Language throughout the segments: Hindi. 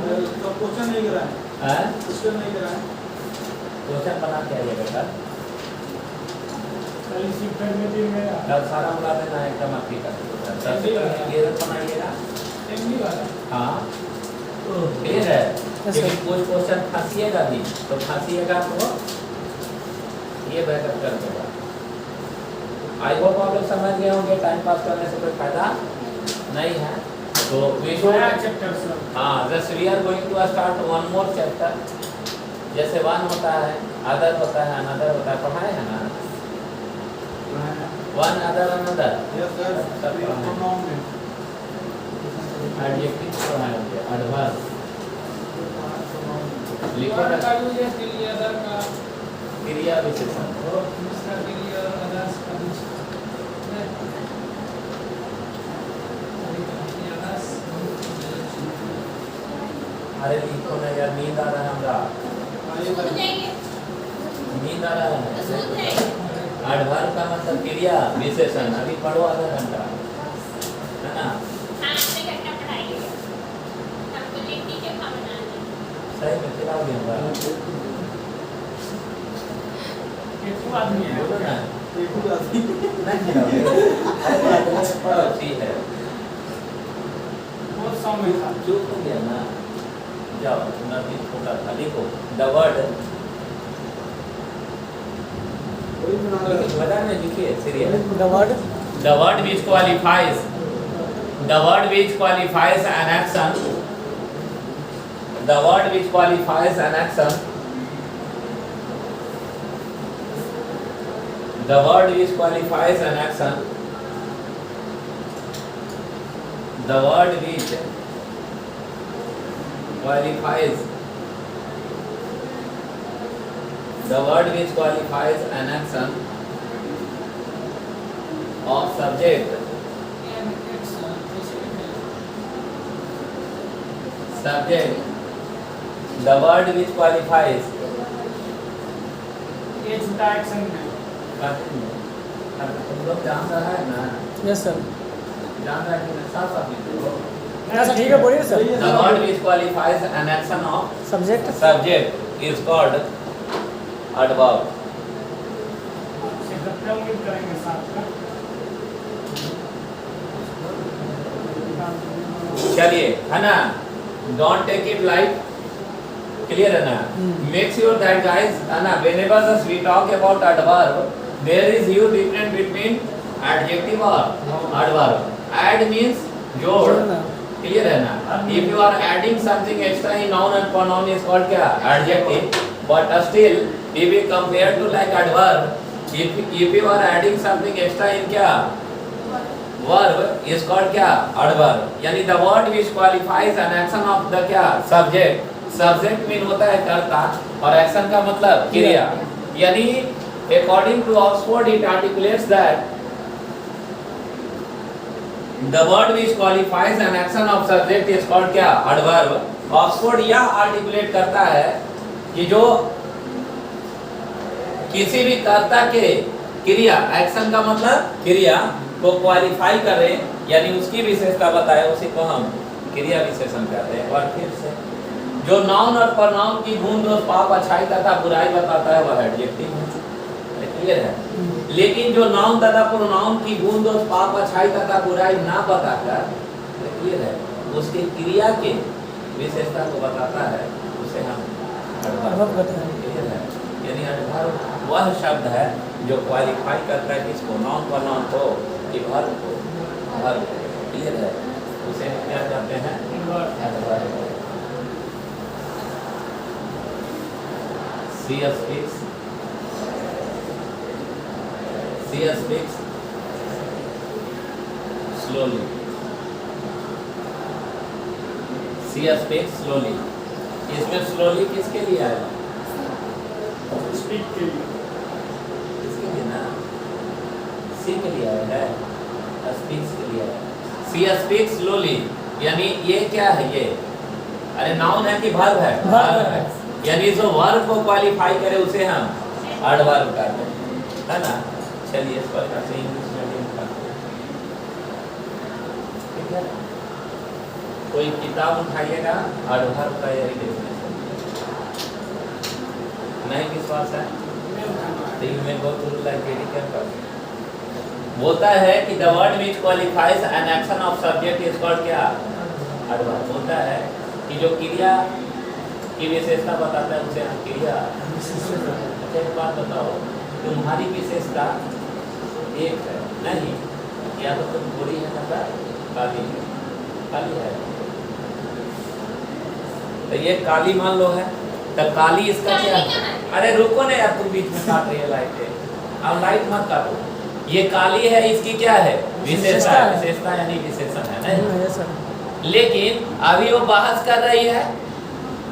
तो क्वेश्चन नहीं कराए हैं? क्वेश्चन नहीं कराए क्वेश्चन बना के आइए बेटा। खाली शिफ्ट में दिन में कल सारा बुला देना एकदम आपकी का। सबसे पहले ये बनाइएगा। एमडी वाला हाँ क्लियर है। लेकिन कुछ क्वेश्चन फंसिएगा भी तो फंसिएगा तो ये बैकअप कर देगा। आई होप आप लोग समझ गए होंगे टाइम पास करने से कोई फायदा नहीं है। तो नया चैप्टर सर। हाँ just we are going to start one more chapter. जैसे वन होता है, अदर होता है, अनदर होता है, पढ़ाए है ना one other another. Yes sir सब प्रोनाउन में एडजेक्टिव पढ़ाए होंगे, एडवर्ब लिखो वन ना, का यूज है के लिए अदर का क्रिया विशेषण। और दूसरा के लिए अदर्स का यूज अरे लिखो ना यार, नींद आ रहा है हमरा, नींद आ रहा है। एडवर्ब का मतलब क्रिया विशेषण। अभी पढ़ो आधा घंटा है ना। सही में खिलाओगे हमरा? एक आदमी है बोलो ना। एक आदमी नहीं खिलाओगे? ठीक है, बहुत समय था चुप हो गया ना। जाओ नदी छोटा था, लिखो द वर्ड। बता में लिखिए serial. The word The word which qualifies, the word which qualifies an action, the word which qualifies an action, the word which qualifies an action, the word which qualifies, the word which qualifies an action of subject, subject, the word which qualifies, ये छोटा एक्शन है तुम लोग जान रहा है ना, yes sir. जान रहा है कि नहीं? साफ साफ लिखो। अच्छा ठीक है बोलिए sir. The word which qualifies an action of Subject. subject is called adverb. उम्मीद करेंगे साथ का चलिए है ना, don't take it light, clear है ना। मेक श्योर दैट गाइस है ना, whenever we talk about adverb there is huge difference between adjective और adverb. Add means जोड़, क्लियर है ना। if you are adding something extra in noun and pronoun is called क्या, adjective. But still if we compare to like adverb, if you are adding something extra in क्या, verb is called क्या, adverb. यानी the word which qualifies an action of the क्या, subject. Subject mean होता है कर्ता और action का मतलब क्रिया। यानी according to Oxford it articulates that the word which qualifies an action of subject is called क्या, adverb. Oxford यह articulate करता है कि जो किसी भी कर्ता के क्रिया, एक्शन का मतलब क्रिया को क्वालिफाई करे यानी उसकी विशेषता बताए, उसी को हम क्रिया विशेषण कहते हैं। और फिर से जो नाउन और प्रनाउन की गुण दोष पाप अच्छाई तथा बुराई बताता है वह एडजेक्टिव है, क्लियर है। लेकिन जो नाउन तथा प्रोनाउन की गुण दोष पाप अच्छाई तथा बुराई ना बताकर, क्लियर है, उसके क्रिया के विशेषता को बताता है, उसे हम adverb कहते हैं. क्लियर है। यानी एडवर्ब वह शब्द है जो क्वालिफाई करता है किसको, नाउन प्रनाउन को कि वर्ब को, वर्ब, क्लियर है, उसे हम क्या कहते हैं, adverb. She speaks slowly. She speaks slowly. इसमें slowly किसके लिए आया? स्पीक के लिए किसके लिए ना? she के लिए आया है, speaks के लिए आया। She speaks slowly यानी ये क्या है ये? अरे नाउन है कि वर्ब है? वर्ब है। यानी जो वर्ब को क्वालिफाई करे उसे हम एडवर्ब कहते हैं, है ना। चलिए इस प्रकार से इंग्लिश मीडियम का ठीक है। कोई किताब उठाइएगा एडवर्ब का यही डेफिनेशन नहीं विश्वास है तो you may go through like very careful. बोलता है कि the word which qualifies an action of subject is called क्या एडवर्ब। बोलता है कि जो क्रिया की विशेषता बताता है उसे हम क्रिया। अच्छा एक बात बताओ, तुम्हारी विशेषता एक है नहीं, या तो तुम गोरी है ना काली है, काली है तो ये काली मान लो है तो काली इसका क्या है? अरे रुको ना यार, तुम बीच में काट रही है लाइट, अब लाइट मत काटो। ये काली है, इसकी क्या है विशेषता है। विशेषता यानी विशेषण है नहीं। लेकिन अभी वो बहस कर रही है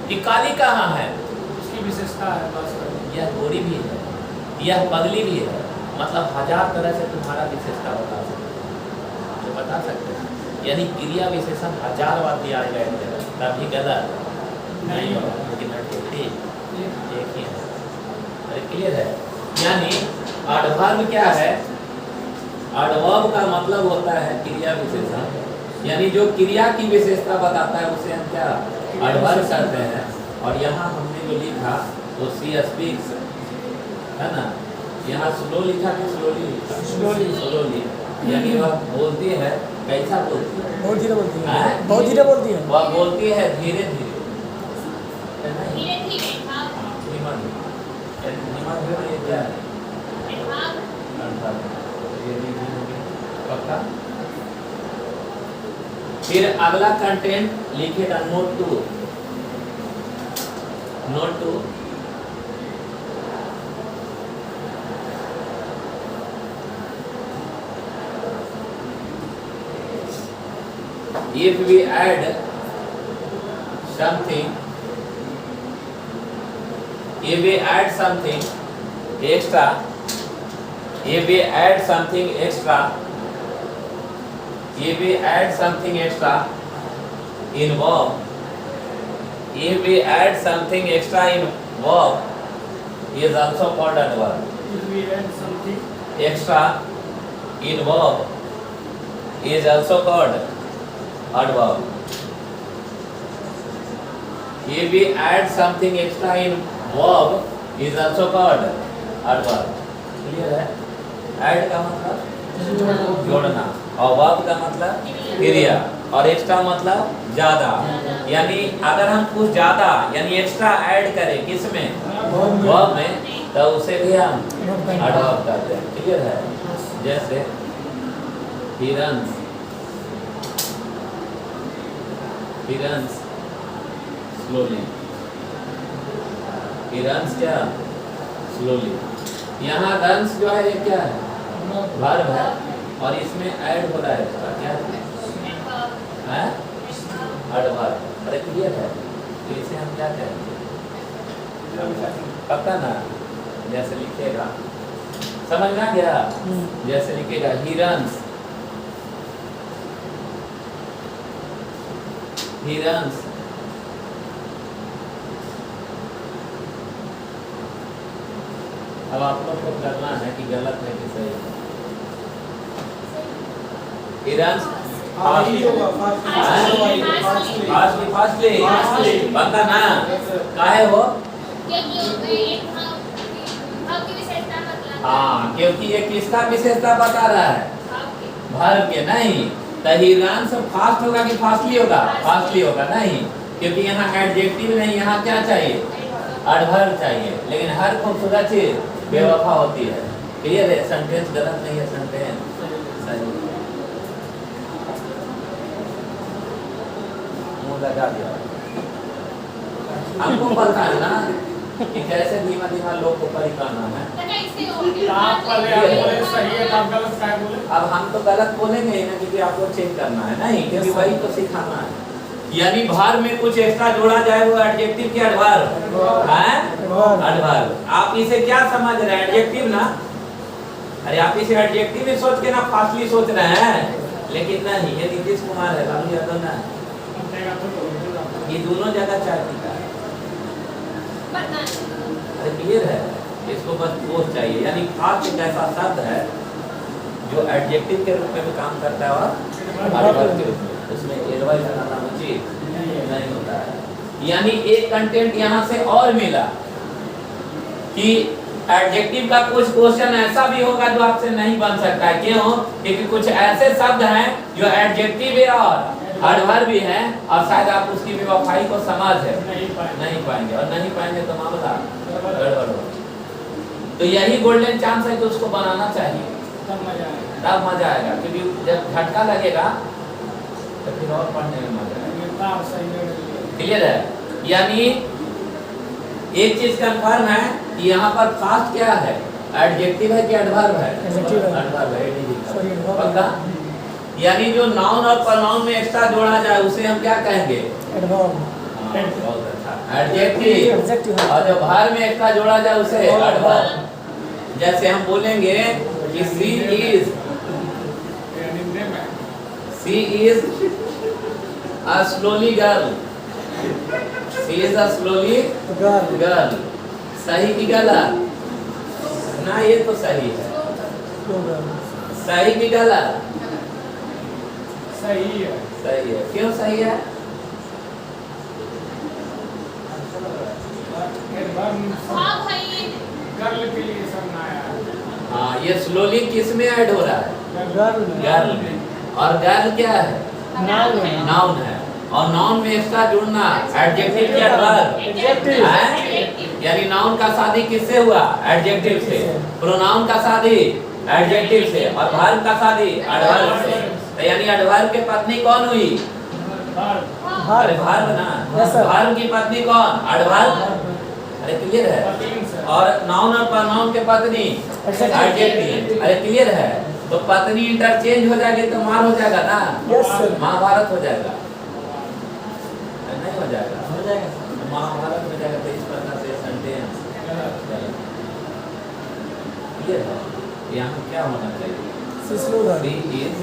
कि काली कहाँ है, उसकी विशेषता है बस। यह गोरी भी है, यह पगली भी है, मतलब हजार तरह से तुम्हारा विशेषता बता सकते हैं, तो बता सकते हैं। यानी क्रिया विशेषण हजार बार दिया जाएगा तभी गलत नहीं होगा, लेकिन एक ही है। अरे क्लियर है। यानी एडवर्ब क्या है, एडवर्ब का मतलब होता है क्रिया विशेषण, यानी जो क्रिया की विशेषता बताता है उसे हम क्या एडवर्ब कहते हैं। और यहाँ हमने जो लिखा वो सी स्पीक्स है ना, यहाँ स्लो लिखा कि स्लोली लिखा, स्लोली यानी वह बोलती है। कैसा बोलती है? बहुत धीरे बोलती है, बहुत धीरे बोलती है। वह बोलती है धीरे धीरे, ये क्या है पक्का। फिर अगला कंटेंट लिखेगा note two. Note two if we add something, if we add something extra, if we add something extra, if we add something extra in verb, if we add something extra in verb is also called adverb. If we add something Extra in verb is also called adverb. If we add something extra in verb is also called adverb. Clear है? Add का मतलब जोड़ना और verb का मतलब क्रिया और एक्स्ट्रा मतलब ज्यादा। यानी अगर हम कुछ ज्यादा यानी एक्स्ट्रा ऐड करें किसमें verb में तो उसे भी हम adverb कहते हैं। क्लियर है? जैसे he runs, he runs slowly, he runs क्या slowly। यहाँ runs जो है ये क्या है verb है और इसमें ऐड हो रहा है इसका क्या है adverb। अरे क्लियर है? तो इसे हम क्या कहेंगे पता ना, जैसे लिखेगा समझ में आ गया। जैसे लिखेगा he runs, he runs अब आप लोग को करना है कि गलत है कि सही है। he runs फास्टली पता ना काहे हो। हाँ क्योंकि ये किसका विशेषता बता रहा है वर्ब के नहीं। तो ही रन्स फास्ट होगा कि फास्टली होगा? फास्टली होगा नहीं, क्योंकि यहाँ एडजेक्टिव नहीं, यहाँ क्या चाहिए एडवर्ब चाहिए। लेकिन हर खूबसूरत चीज बेवफा होती है। क्लियर है? सेंटेंस गलत नहीं है, सेंटेंस सही। मुंह लगा दिया। हमको पता है ना कि कैसे धीमा धीमा लोग को परिकाना है। आप पहले आप बोले सही है, आप गलत क्या बोले? अब हम तो गलत बोलेंगे ही ना, क्योंकि आपको चेक करना है नहीं, क्योंकि वही तो सिखाना है। यानी भार में कुछ एक्स्ट्रा जोड़ा जाए वो एडजेक्टिव की एडवर्ब है एडवर्ब। आप इसे क्या समझ रहे हैं एडजेक्टिव ना? अरे आप इसे एडजेक्टिव ही सोच के ना फास्टली सोच रहे हैं, लेकिन नहीं ये नीतीश कुमार है लालू यादव ना, ये दोनों जगह चाय पीता है। अरे क्लियर है? इसको बस पोस्ट चाहिए। यानी फास्ट एक ऐसा शब्द है जो एडजेक्टिव के रूप में भी काम करता है और एडवर्ब के रूप में, उसमें एडवर्ब का नाम स्पीक, नहीं होता है। यानी एक कंटेंट यहाँ से और मिला कि एडजेक्टिव का कुछ क्वेश्चन ऐसा भी होगा जो आपसे नहीं बन सकता है। क्यों? क्योंकि कुछ ऐसे शब्द हैं जो एडजेक्टिव है और एडवर्ब भी हैं और शायद आप उसकी बेवफाई को समझ है नहीं पाएंगे, और नहीं पाएंगे तो मामला गड़बड़ हो। तो यही गोल्डन चांस है कि उसको बनाना चाहिए, तब मजा आएगा। क्योंकि जब झटका लगेगा तो फिर और पढ़ने में मजा आएगा। क्लियर है? यानी एक चीज कंफर्म है कि यहाँ पर फास्ट क्या है, एडजेक्टिव है कि एडवर्ब है? एडवर्ब है। पक्का? यानी जो नाउन और प्रोनाउन में एक्स्ट्रा जोड़ा जाए उसे हम क्या कहेंगे? एडवर्ब। बहुत अच्छा, एडजेक्टिव। और जो भार में एक्स्ट्रा जोड़ा जाए उसे एडवर्ब। जैसे हम बोलेंगे कि she is a slowly girl, she is a slowly girl। सही की गलत? ना, ये तो सही है। सही की गलत? सही है। सही है। क्यों सही है? गर्ल के लिए समझना है। हाँ, ये स्लोली किस में ऐड हो रहा है? गर्ल में। और गर्ल क्या है? नाउन है। और नाउन में इसका जुड़ना एडजेक्टिव के एडवर्ब है। यानी नाउन का शादी किससे हुआ? एडजेक्टिव से। प्रोनाउन का शादी एडजेक्टिव से, और वर्ब का शादी एडवर्ब से। तो यानी एडवर्ब की पत्नी कौन हुई? अरे वर्ब ना, वर्ब की पत्नी कौन? एडवर्ब। अरे क्लियर है? और नाउन और प्रोनाउन के पत्नी एडजेक्टिव। अरे क्लियर है? तो पत्नी इंटरचेंज हो जाएगी तो मार हो जाएगा ना? महाभारत हो जाएगा, नहीं हो जाएगा? महाभारत हो जाएगा। तो इस प्रकार से सेंटेंस क्लियर है? यहाँ क्या होना चाहिए? Slogan. She is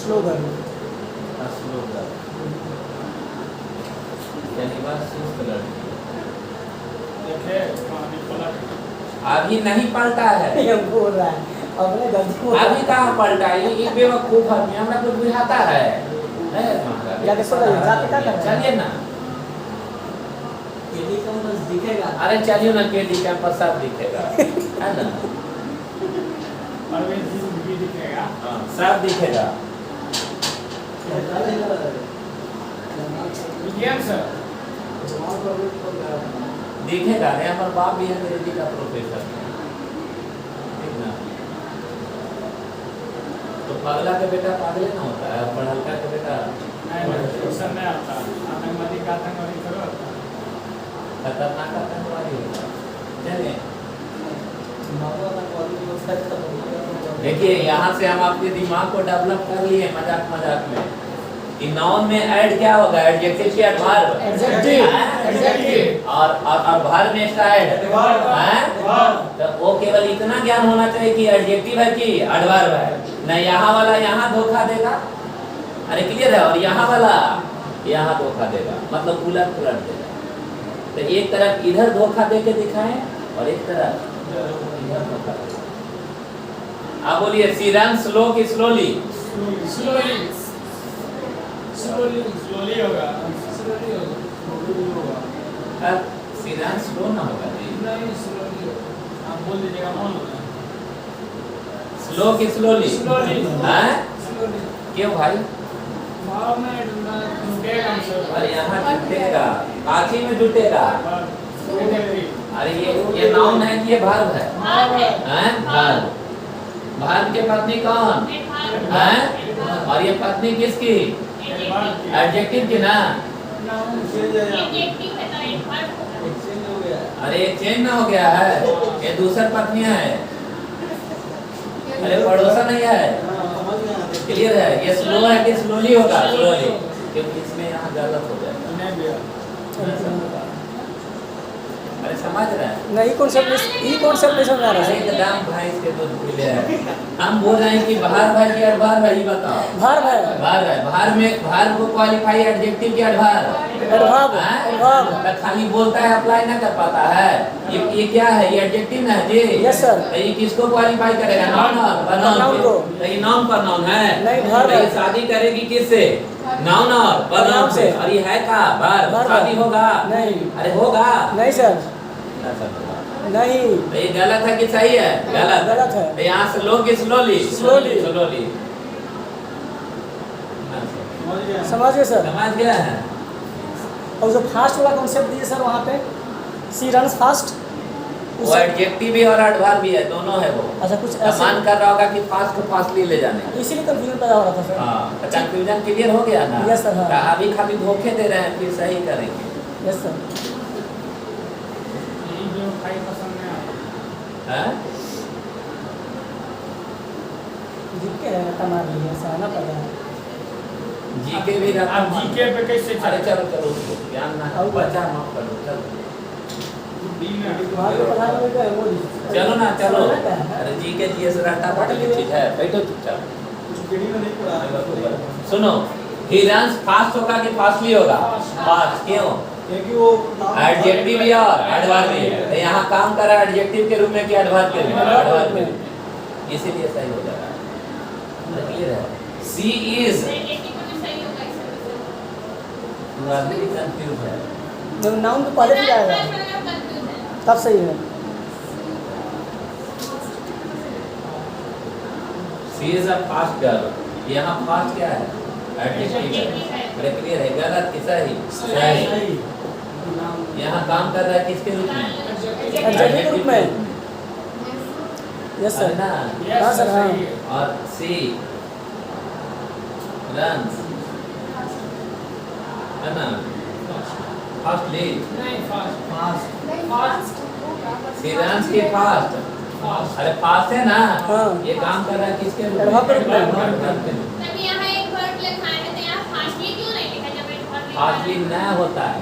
slogan. a slogan। यानी बस सुस्त लड़की। अभी नहीं पलटा है। ये बोल रहा है अपने गलती। अभी कहाँ पलटा है? ये बेवकूफ आदमी, हमरा कुछ बुझाता है? नहीं, जाके सो जाइए, जाके क्या कर रहे हैं? चलिए ना, केडी कैंपस दिखेगा। अरे चलिए ना, केडी कैंपस सब दिखेगा, है ना? हाँ, सब दिखेगा। दिखेगा नहीं। हमारे बाप भी है अंग्रेजी का प्रोफेसर, ठीक ना? तो पगला के बेटा पागल ना होता है, पढ़लका के बेटा खतरनाक आतंकवादी होता है। चलिए देखिए, यहाँ से हम आपके दिमाग को डेवलप कर लिए मजाक मजाक में कि नाउन में ऐड क्या होगा? एडजेक्टिव के एडवर्ब। एडजेक्टिव। और वर्ब में इसका ऐड है। तो वो केवल इतना ज्ञान होना चाहिए कि एडजेक्टिव है कि एडवर्ब है। न यहाँ वाला यहाँ धोखा देगा, अरे क्लियर है? और यहाँ वाला यहाँ धोखा देगा, मतलब उलट पुलट देगा। तो एक तरफ इधर धोखा दे के दिखाएं और एक तरफ इधर धोखा देगा। आप बोलिए शी रन स्लो की स्लोली? स्लोली होगा। अब शी रन स्लो ना होगा जी, आप बोल दीजिएगा मान लो। स्लो की स्लोली? हैं? क्यों भाई? अरे यहाँ जुटेगा, काची में जुटेगा। अरे ये नाउन है कि ये वर्ब है? हैं? वर्ब। वर्ब के पत्नी कौन है? और ये पत्नी किसकी? एडजेक्टिव की ना? अरे एक चेंज ना हो गया है, ये दूसरा पत्नियां है। अरे पड़ोसा नहीं है? क्लियर है? ये स्लो है कि स्लोली होगा? स्लोली, क्योंकि इसमें यहाँ गलत हो जाएगा। अरे समझ रहे हैं? नहीं कॉन्सेप्ट नहीं समझ आ रहा है। एकदम भाई इसके दूध पीले हैं। हम बोल रहे हैं कि बाहर भाई की एडवार भाई बताओ। वर्ब है। बाहर है, बाहर में बाहर को क्वालिफाई एडजेक्टिव के एडवार। एडवर्ब। तो खाली बोलता है, अप्लाई ना कर पाता है। ये क्या है? ये एडजेक्टिव ना है जी? Yes sir. तो ये किसको क्वालिफाई करेगा? नाउन और प्रोनाउन को। तो ये नाउन प्रोनाउन है। नहीं, वर्ब तो ये है। शादी करेगी किससे? नाउन और pronoun से। और ये है का verb, Verb। शादी होगा? नहीं। अरे होगा? नहीं सर, ऐसा होगा। नहीं। तो ये गलत है कि सही है? गलत। गलत है। तो यहाँ से लो कि स्लोली? Slowly। स्लोली। समझ गए सर। समझ गया है? और जो फास्ट वाला कॉन्सेप्ट दिए सर वहाँ पे, सी रन्स फास्ट, वो एडजेक्टिव भी और एडवर्ब भी है, दोनों है वो। अच्छा कुछ तो ऐसे, मान कर रहा होगा कि फास्ट को फास्टली ले जाने। इसीलिए कंफ्यूजन पैदा हो रहा था सर। हाँ, तो कंफ्यूजन क्लियर हो गया ना? Yes, sir, हाँ। तो अभी खाली धोखे दे रहे हैं, फिर सही करेंगे। Yes sir. यही जो भाई पसंद नहीं आया। हैं? जीके है तमार लिए सहना पड़ा है। जीके भी रखा। आप जीके पे कैसे अरे चले? चलो चलो उसको ज्ञान ना और बच्चा माफ करो चलो। वहाँ पे पढ़ाई में क्या है वो चलो ना चलो। समझना क्या है? अरे जीके जीएस रहता बड़ी चीज है, बैठो चुपचाप। सुनो, ही रन्स फास्ट होगा कि फास्टली होगा? फास्ट। क्यों? क्योंकि वो एडजेक्टिव भी और एडवर्ब भी है। तो यहाँ काम कर रहा है एडजेक्टिव के रूप में कि एडवर्ब के रूप में? एडवर्ब के रूप में। इसीलिए सही हो जाएगा। क्लियर है? सी इज कंफ्यूज है। जब नाउन तो पहले भी आएगा तब सही है। सी इज अ फास्ट गर्ल। यहाँ फास्ट क्या है? एडजेक्टिव है। अरे क्लियर है? गलत कि सही? सही। यहाँ काम कर रहा है किसके रूप में? एडजेक्टिव के रूप में। यस है सर। ना? हाँ सर हाँ। और सी रन्स है ना? फास्टली। नहीं फास्ट फास्ट। सी रन्स की फास्ट। फास्ट अरे फास्ट है ना? हाँ। ये काम कर रहा है किसके रूप एडवर्ब के रूप में। एडवर्ब के रूप में। तब यहाँ एक वर्ड लिखा है तो यहाँ फास्टली क्यों नहीं लिखा जब एक वर्ड फास्टली न होता है।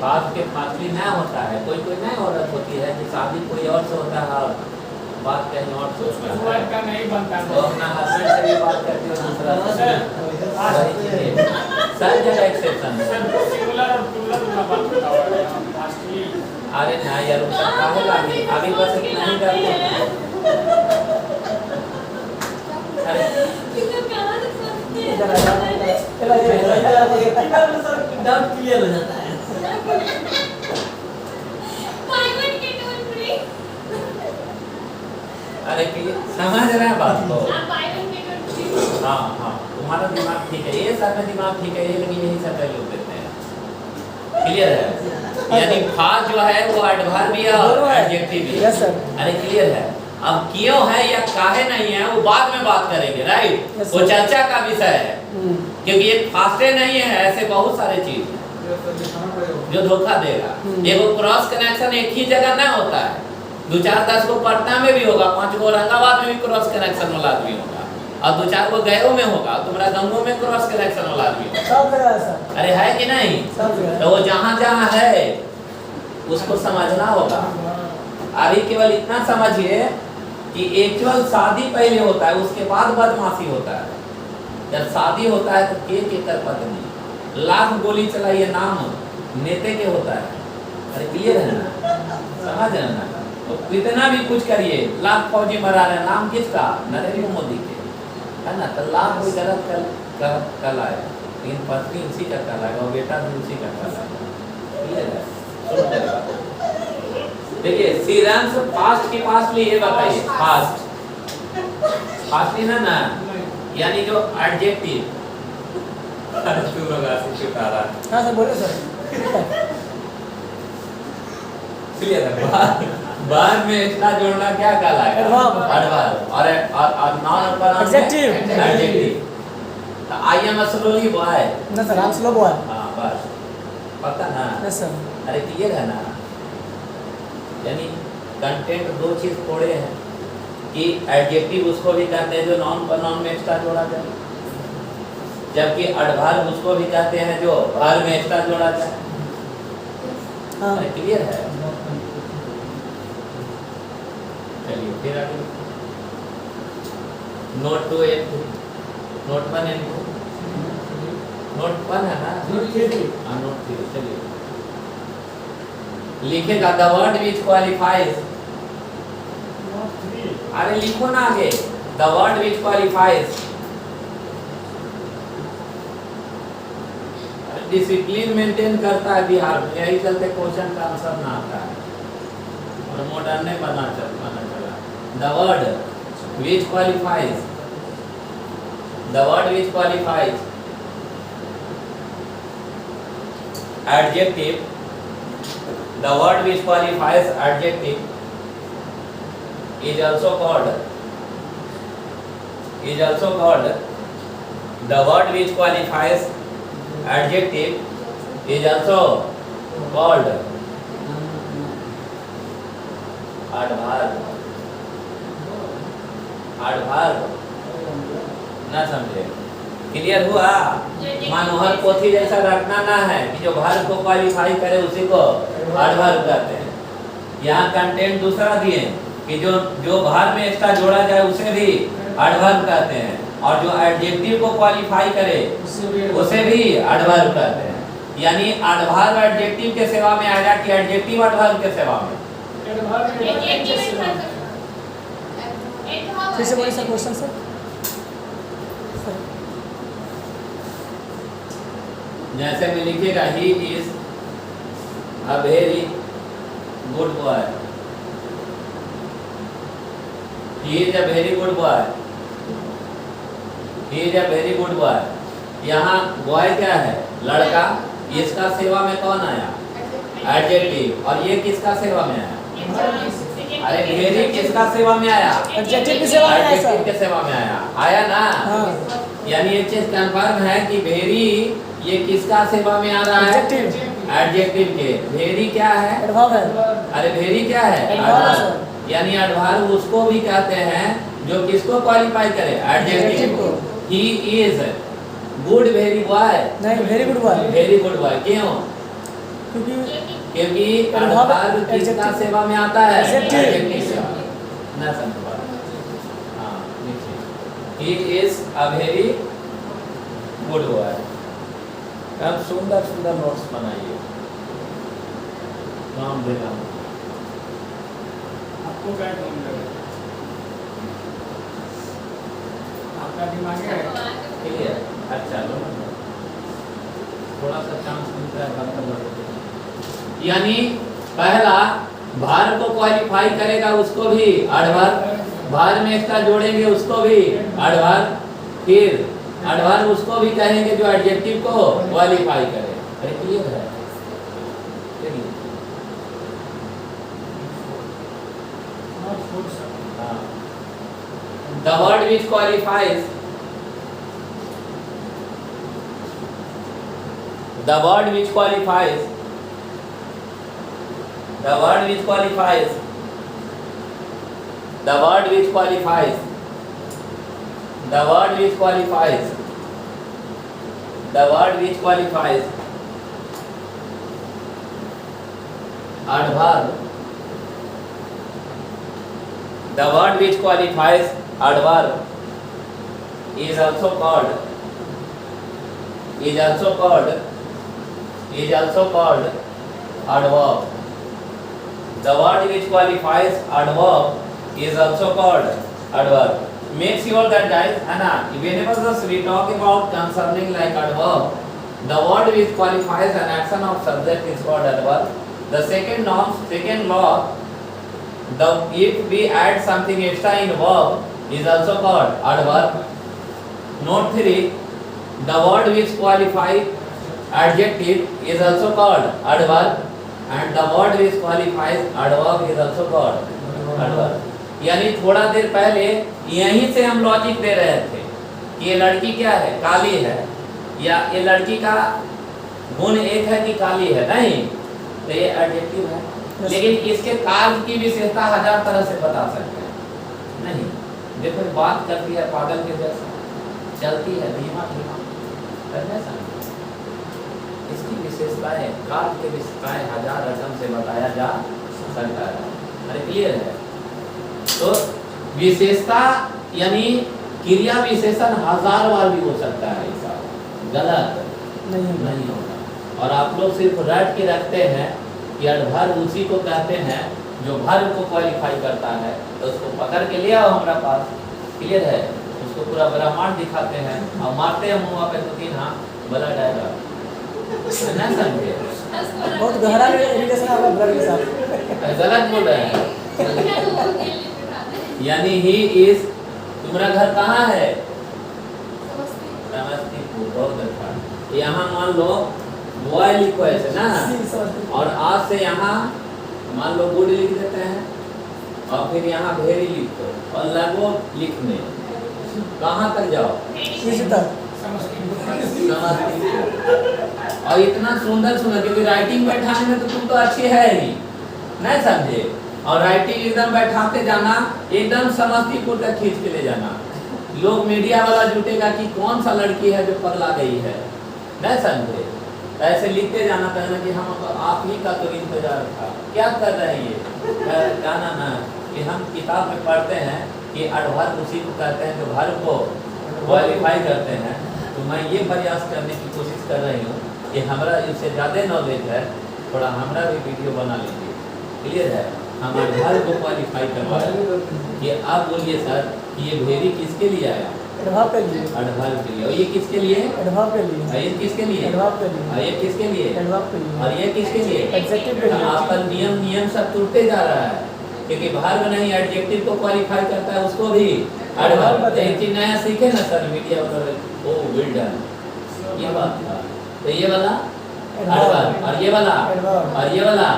फास्ट के फास्टली न होता है। कोई कोई नई औरत होती है कि शादी कोई और से होता है और बात कहीं और से उसको होता वर्ड है। का नहीं बनता तो अपना हस्बैंड से भी बात करती हो दूसरा से। वही चीज़ है। सब जगह एक्सेप्शन है। सर सिंगुलर और प्लूरल में बात करता हुआ है फास्टली। अरे ना यार वो सब काहे लागे? अभी बस इतना ही करते। अरे इधर आ जाओ। डाउट क्लियर हो जाता है। अरे समझ रहे हैं बात को? हाँ हाँ, तुम्हारा दिमाग ठीक है, ये सब में दिमाग ठीक है, ये लेकिन यही सब लोग देते हैं। क्लियर है? यानी फास्ट जो है वो एडवर्ब भी है और एडजेक्टिव भी है। Yes sir. अरे क्लियर है? अब क्यों है या काहे नहीं है वो बाद में बात करेंगे, राइट? Yes, वो sir। चर्चा का विषय है, क्योंकि एक फास्टे नहीं है, ऐसे बहुत सारे चीज जो धोखा देगा। एगो क्रॉस कनेक्शन एक ही जगह नहीं होता है, 2-4-10 को पटना में भी होगा, 5 को औरंगाबाद में भी क्रॉस कनेक्शन वाला आदमी होगा, और 2-4 को गयो में होगा, तुम्हारा गंगो में क्रॉस कनेक्शन वाला आदमी होगा। सब जगह है सर। अरे है कि नहीं? सब जगह। तो वो जहाँ जहाँ है उसको समझना होगा। अभी केवल इतना समझिए कि एक्चुअल शादी पहले होता है, उसके बाद बदमाशी होता है। जब शादी होता है तो के कर पत्नी लाख गोली चलाइए नाम नेते के होता है। अरे क्लियर है ना? समझ रहे ना? तो कितना भी कुछ करिए, लाख फौजी मरा रहे, नाम किसका? नरेंद्र मोदी के, है ना? तो लाख कोई गलत कल आएगा, लेकिन पत्नी उसी का कल आएगा और बेटा भी उसी का कल आएगा। क्लियर है? सुनो मेरी बात। देखिए सीरंस फास्ट की फास्टली ये बताइए, फास्टली ना यानी जो एडजेक्टिव। अरे तू लोग ऐसे चुका रहा। हाँ सर बोलो सर। क्लियर है? बाद में एक्स्ट्रा जोड़ना क्या कहलाएगा? एडवर्ब। एडवर्ब। और नॉन पर एडजेक्टिव। एडजेक्टिव। तो आई एम स्लोली बॉय। ना सर, हम स्लो बॉय। हाँ बस पता ना? Yes sir. अरे क्लियर है ना? यानी कंटेंट दो चीज थोड़े हैं कि एडजेक्टिव उसको भी कहते हैं जो नॉन पर नॉन में एक्स्ट्रा जोड़ा जाए, जबकि एडवर्ब उसको भी कहते हैं जो वर्ब में एक्स्ट्रा जोड़ा जाए। हाँ। अरे क्लियर है? चलिए फिर आगे note 2 and note 1 and note 1 है ना? हाँ नोट 3। चलिए लिखेगा द वर्ड विच क्वालिफाइज। अरे लिखो ना आगे, the word which qualifies discipline maintain करता है बिहार में, यही चलते क्वेश्चन का आंसर ना आता है और मॉडर्न नहीं बना चला। The word which qualifies, the word which qualifies adjective, the word which qualifies adjective is also called the word which qualifies adjective is also called adverb। adverb ना समझे? क्लियर हुआ? मनोहर पोथी जैसा रखना ना है कि जो वर्ब को क्वालिफाई करे उसी को एडवर्ब कहते हैं। यहाँ कंटेंट दूसरा दिए कि जो वर्ब में एक्स्ट्रा जोड़ा जाए उसे भी एडवर्ब कहते हैं, और जो एडजेक्टिव को क्वालिफाई करे उसे भी एडवर्ब कहते हैं। यानी एडवर्ब एडजेक्टिव के सेवा में आएगा कि एडजेक्टिव एडवर्ब के सेवा में? फिर से बोलिए सर क्वेश्चन सर। जैसे में लिखिएगा he is a very good boy, he is a very good boy, he is a very good boy. यहाँ बॉय क्या है? लड़का। इसका सेवा में कौन आया? एडजेक्टिव। और ये किसका सेवा में आया? अरे वेरी किसका सेवा में आया? एडजेक्टिव की सेवा में आया सर। एडजेक्टिव के सेवा में आया, आया ना? हाँ। यानी ये चीज कंफर्म है कि वेरी ये किसका सेवा में आ रहा है? एडजेक्टिव। एडजेक्टिव के। वेरी क्या है? एडवर्ब है। अरे वेरी क्या है? एडवर्ब है एडवर्ब। यानी एडवर्ब उसको भी कहते हैं जो किसको क्वालिफाई करे? एडजेक्टिव को। He is good very boy, नहीं very good boy. Very good boy क्यों? क्योंकि एडवर्ब एडवर्ब किसका सेवा में आता है? एडजेक्टिव। एडजेक्टिव सेवा। ना समझ? हाँ, he is a very good boy. अब सुंदर सुंदर नोट्स बनाइए, नाम देना आपको क्या ढूंढ लगे? आपका दिमाग है? क्लियर? अच्छा लो, थोड़ा सा चांस मिलता है बात करने। यानी पहला भार को क्वालिफाई करेगा उसको भी एडवर्ब, भार में एक्स्ट्रा जोड़ेंगे उसको भी एडवर्ब, फिर एडवर्ब उसको भी कहेंगे जो एडजेक्टिव को क्वालिफाई करे। अरे क्लियर है? The word which qualifies, the word which qualifies, the word which qualifies, the word which qualifies, the word which qualifies, the word which qualifies adverb, the word which qualifies adverb is also called adverb. The word which qualifies adverb is also called adverb. Make sure that guys, Anna, whenever we talk about concerning like adverb, the word which qualifies an action of subject is called adverb. The second law, if we add something extra in verb is also called adverb. Note 3, the word which qualifies adjective is also called adverb, and the word which qualifies adverb is also called adverb. यानी थोड़ा देर पहले यहीं से हम लॉजिक दे रहे थे कि ये लड़की क्या है? काली है, या ये लड़की का गुण एक है कि काली है, नहीं तो ये एडजेक्टिव है। लेकिन इसके कार्य की विशेषता हजार तरह से बता सकते हैं। नहीं देखो बात करती है पागल के जैसा, चलती है धीमा धीमा, इसकी विशेषताएं, कार्य की विशेषताएं हजार रकम से बताया जा सकता है। अरे क्लियर है? तो विशेषता यानी क्रिया विशेषण हजार बार भी हो सकता है, ऐसा गलत नहीं होगा। और आप लोग सिर्फ रट के रखते हैं कि एडवर्ब उसी को कहते हैं जो वर्ब को क्वालिफाई करता है, तो उसको पकड़ के ले आओ हमारा पास। क्लियर है? उसको पूरा ब्रह्मांड दिखाते हैं और मारते हैं मुँह पे 2-3 हाथ, बला जाएगा। ना समझे? बहुत गहरा रिलेशन है आपका ब्लड के साथ। गलत बोल रहे हैं। यानी ही इज, तुम्हारा घर कहाँ है? समस्तीपुर। बहुत अच्छा। यहाँ मान लो बॉय लिखो ऐसे ना, और आज से यहाँ मान लो गुड लिख देते हैं, और फिर यहाँ भेरी लिखो और लगो लिखने। कहाँ तक जाओ? इसी तक। समस्तीपुर। और इतना सुंदर सुंदर, क्योंकि राइटिंग बैठाने में तो तुम तो अच्छी है ही, नहीं समझे? और राइटिंग एकदम बैठाते जाना, एकदम समस्तीपुर तक खींच के ले जाना। लोग मीडिया वाला जुटेगा कि कौन सा लड़की है जो पगला गई है, नहीं समझे? ऐसे लिखते जाना, कहना कि हम आप ही का तो इंतजार था। क्या कर रहे हैं ये? कहना ना कि हम किताब में पढ़ते हैं कि एडवर्ब उसी को कहते हैं जो वर्ब को क्वालिफाई करते हैं। तो मैं ये प्रयास करने की कोशिश कर रही हूँ कि हमारा इससे ज़्यादा नॉलेज है, थोड़ा हमारा भी वीडियो बना लीजिए। क्लियर है? हम एडवर्ब को क्वालिफाई करवा रहे हैं। ये आप बोलिए सर कि ये भेरी किसके लिए आया? एडवर्ब के लिए। एडवर्ब के लिए। और ये किसके लिए? एडवर्ब के लिए। और ये किसके लिए? एडवर्ब के लिए। और ये किसके लिए? एडवर्ब के लिए। और ये किसके लिए? एडजेक्टिव के लिए। आपका नियम सब टूटते जा रहा है, क्योंकि वर्ब नहीं एडजेक्टिव को क्वालिफाई करता है, उसको भी एडवर्ब। एक चीज नया सीखे ना सर मीडिया वाले, ओ वेल डन, ये बात था। तो ये वाला एडवर्ब, और ये वाला और ये वाला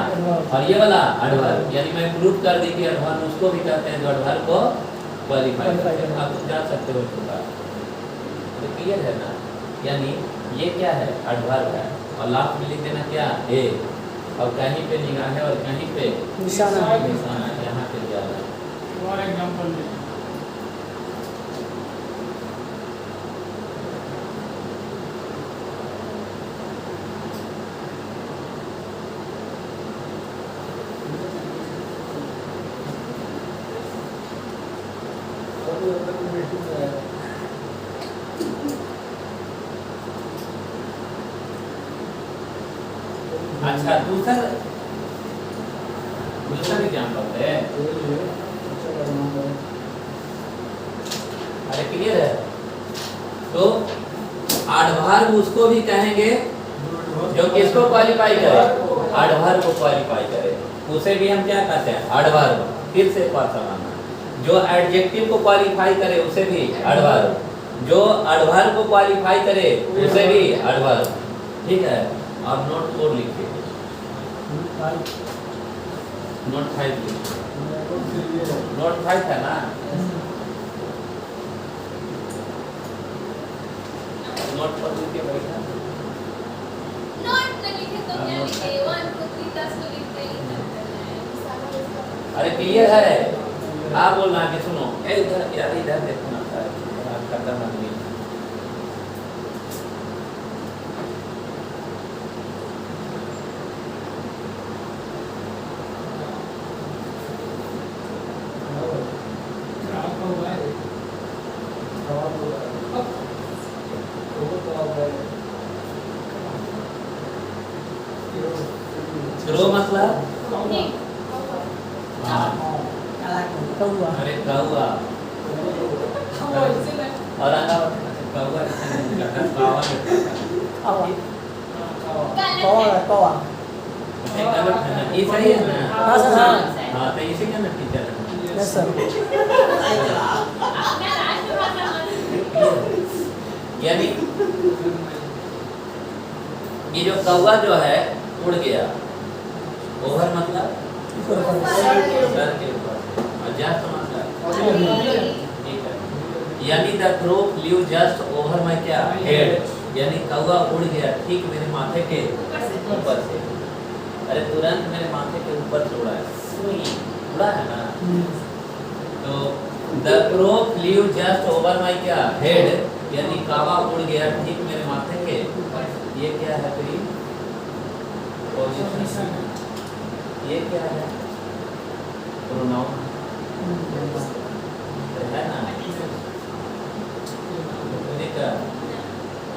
और ये वाला एडवर्ब। यानी मैं प्रूफ कर दी कि एडवर्ब उसको भी कहते हैं जो एडवर्ब को क्वालिफाई करते हैं। आप जान सकते हो छोटा, तो क्लियर है ना? यानी ये क्या है? एडवर्ब है। और लास्ट में लिख देना क्या? ए, और कहीं पे निगाह है और कहीं पे निशाना। निशाना, यहाँ पे जाना। और एग्जांपल दे। अच्छा, दूसरा एग्जांपल है। अरे क्लियर है? तो एडवर्ब उसको भी कहेंगे जो किसको क्वालिफाई करे? एडवर्ब को क्वालिफाई करे, उसे भी हम क्या कहते हैं? एडवर्ब। फिर से पास लगाना। जो एडजेक्टिव को क्वालिफाई करे उसे भी एडवर्ब, जो एडवर्ब को क्वालिफाई करे उसे भी एडवर्ब। ठीक है? अब नोट 4 लिखिए, नोट 5 लिखिए। नोट 5 है ना? नोट पर लिखिए बैठा। नोट पे लिखे तो क्या लिखे? 1 2 3 10 तो लिखते ही हैं। अरे क्लियर है? आप बोलना कि सुनो, इधर यार, इधर देखो ना सर, खत्म आदमी। ग्रो मतलब हाँ, कौआ। अरे कौआ। और आना कौआ कौआ। ये सही है ना? हाँ सर, हाँ। हाँ, तो इसी का ना टीचर है। Yes sir. मैं राष्ट्रभाषा यानी ये जो कौवा जो है उड़ गया, ओवर मतलब सर के ऊपर, और जस्ट मतलब ठीक है। यानी the crow flew just over my क्या? हेड। यानी कौवा उड़ गया ठीक मेरे माथे के ऊपर से। अरे तुरंत मेरे माथे के ऊपर से उड़ा है, उड़ा है ना? तो the crow flew just over my क्या? हेड। यानी कौवा उड़ गया ठीक मेरे माथे के। ये क्या है फिर? पोजीशन। ये क्या है? प्रोनाउन है ना?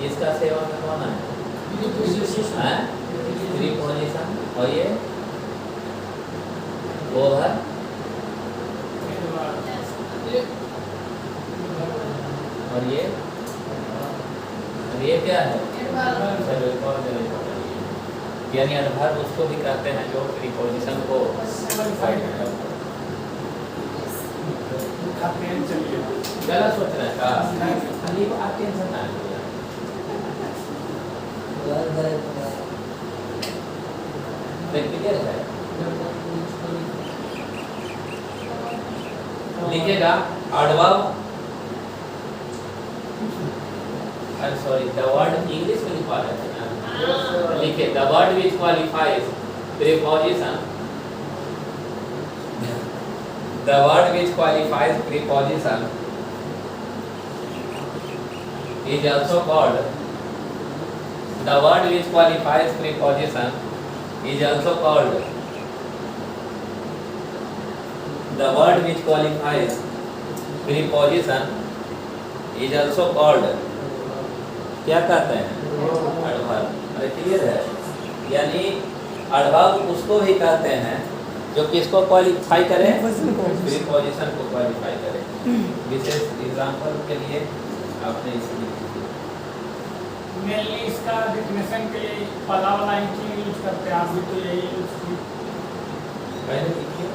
इसका सेवन में कौन है? प्रीपोजिशन। और ये ओवर, और ये क्या है? चलो एक और जगह यानी एडवर्ब उसको भी कहते हैं जो प्रीपोजिशन को क्वालिफाई करें। खाते हैं चलिए। गलत सोच रहे हैं का खाली आप टेंशन ना लीजिए। क्लियर है लिखेगा adverb sorry the word English में लिखवा रहे थे ना लिखे the word which qualifies preposition the word which qualifies preposition is also called the word which qualifies preposition is also called the word which qualifies preposition is also called क्या कहते हैं एडवर्ब। अरे क्लियर है यानी एडवर्ब उसको भी कहते हैं जो किसको क्वालिफाई करें प्रीपोजिशन को क्वालिफाई करें। विशेष एग्जांपल के लिए आपने इसलिए मेनली इसका डेफिनेशन के लिए पहला वाला ही चीज यूज करते हैं। आप भी तो यही यूज की पहले लिखिए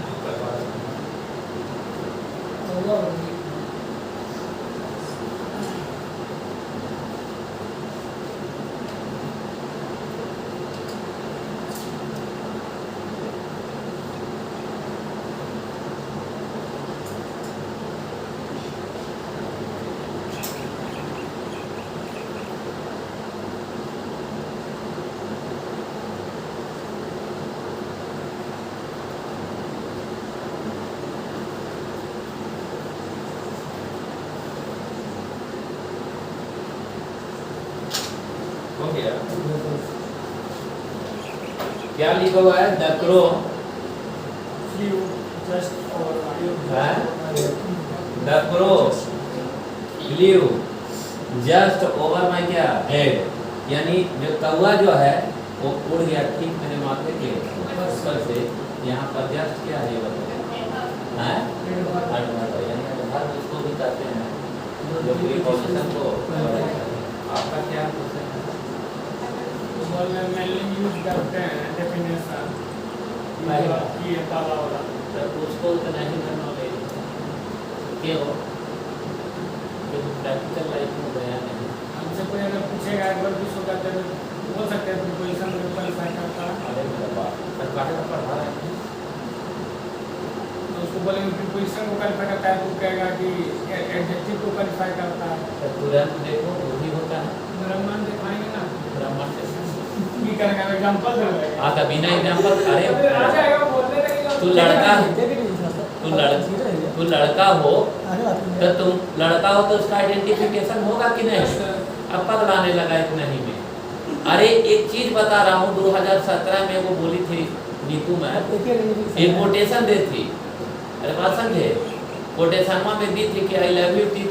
हो गया। क्या लिखा हुआ है द क्रो फ्लू जस्ट है the crow flew just over my क्या हेड यानी जो कौवा जो है वो उड़ गया ठीक मेरे माथे के ऊपर से यहाँ पर जस्ट क्या है ये बताओ हैं एडवर्ब यानी एडवर्ब उसको भी कहते हैं जो प्रीपोजिशन को आपका क्या क्वेश्चन है मेनली यूज करते हैं डेफिनेशन ये पहला वाला तो उसको उतना ही ना नॉलेज क्या हो प्रैक्टिकल लाइफ में गया नहीं। हमसे कोई अगर पूछेगा एक बार कुछ होगा तो बोल सकते हैं प्रीपोजिशन को क्वालिफाई करता है। अरे मेरा बाप सरकार का पढ़ा रहे हैं तो उसको बोलेंगे प्रीपोजिशन को क्वालिफाई करता है तो कहेगा कि एडजेक्टिव को क्वालिफाई करता है। तो तुरंत देखो वो भी होता है ब्रह्मांड दिखाएंगे ना ब्राह्मण से की करेंगे एग्जांपल दे देंगे। हाँ तो बिना एग्जाम्पल अरे आ जाएगा बोलने लगेगा तू लड़का तू लड़का हो तो तुम लड़का हो तो उसका आइडेंटिफिकेशन होगा कि नहीं। अब पगलाने लगा इतना ही में। अरे एक चीज बता रहा हूँ 2017 में वो बोली थी नीतू में एक कोटेशन दी थी। अरे बात समझे कोटेशन में दी थी कि I love you T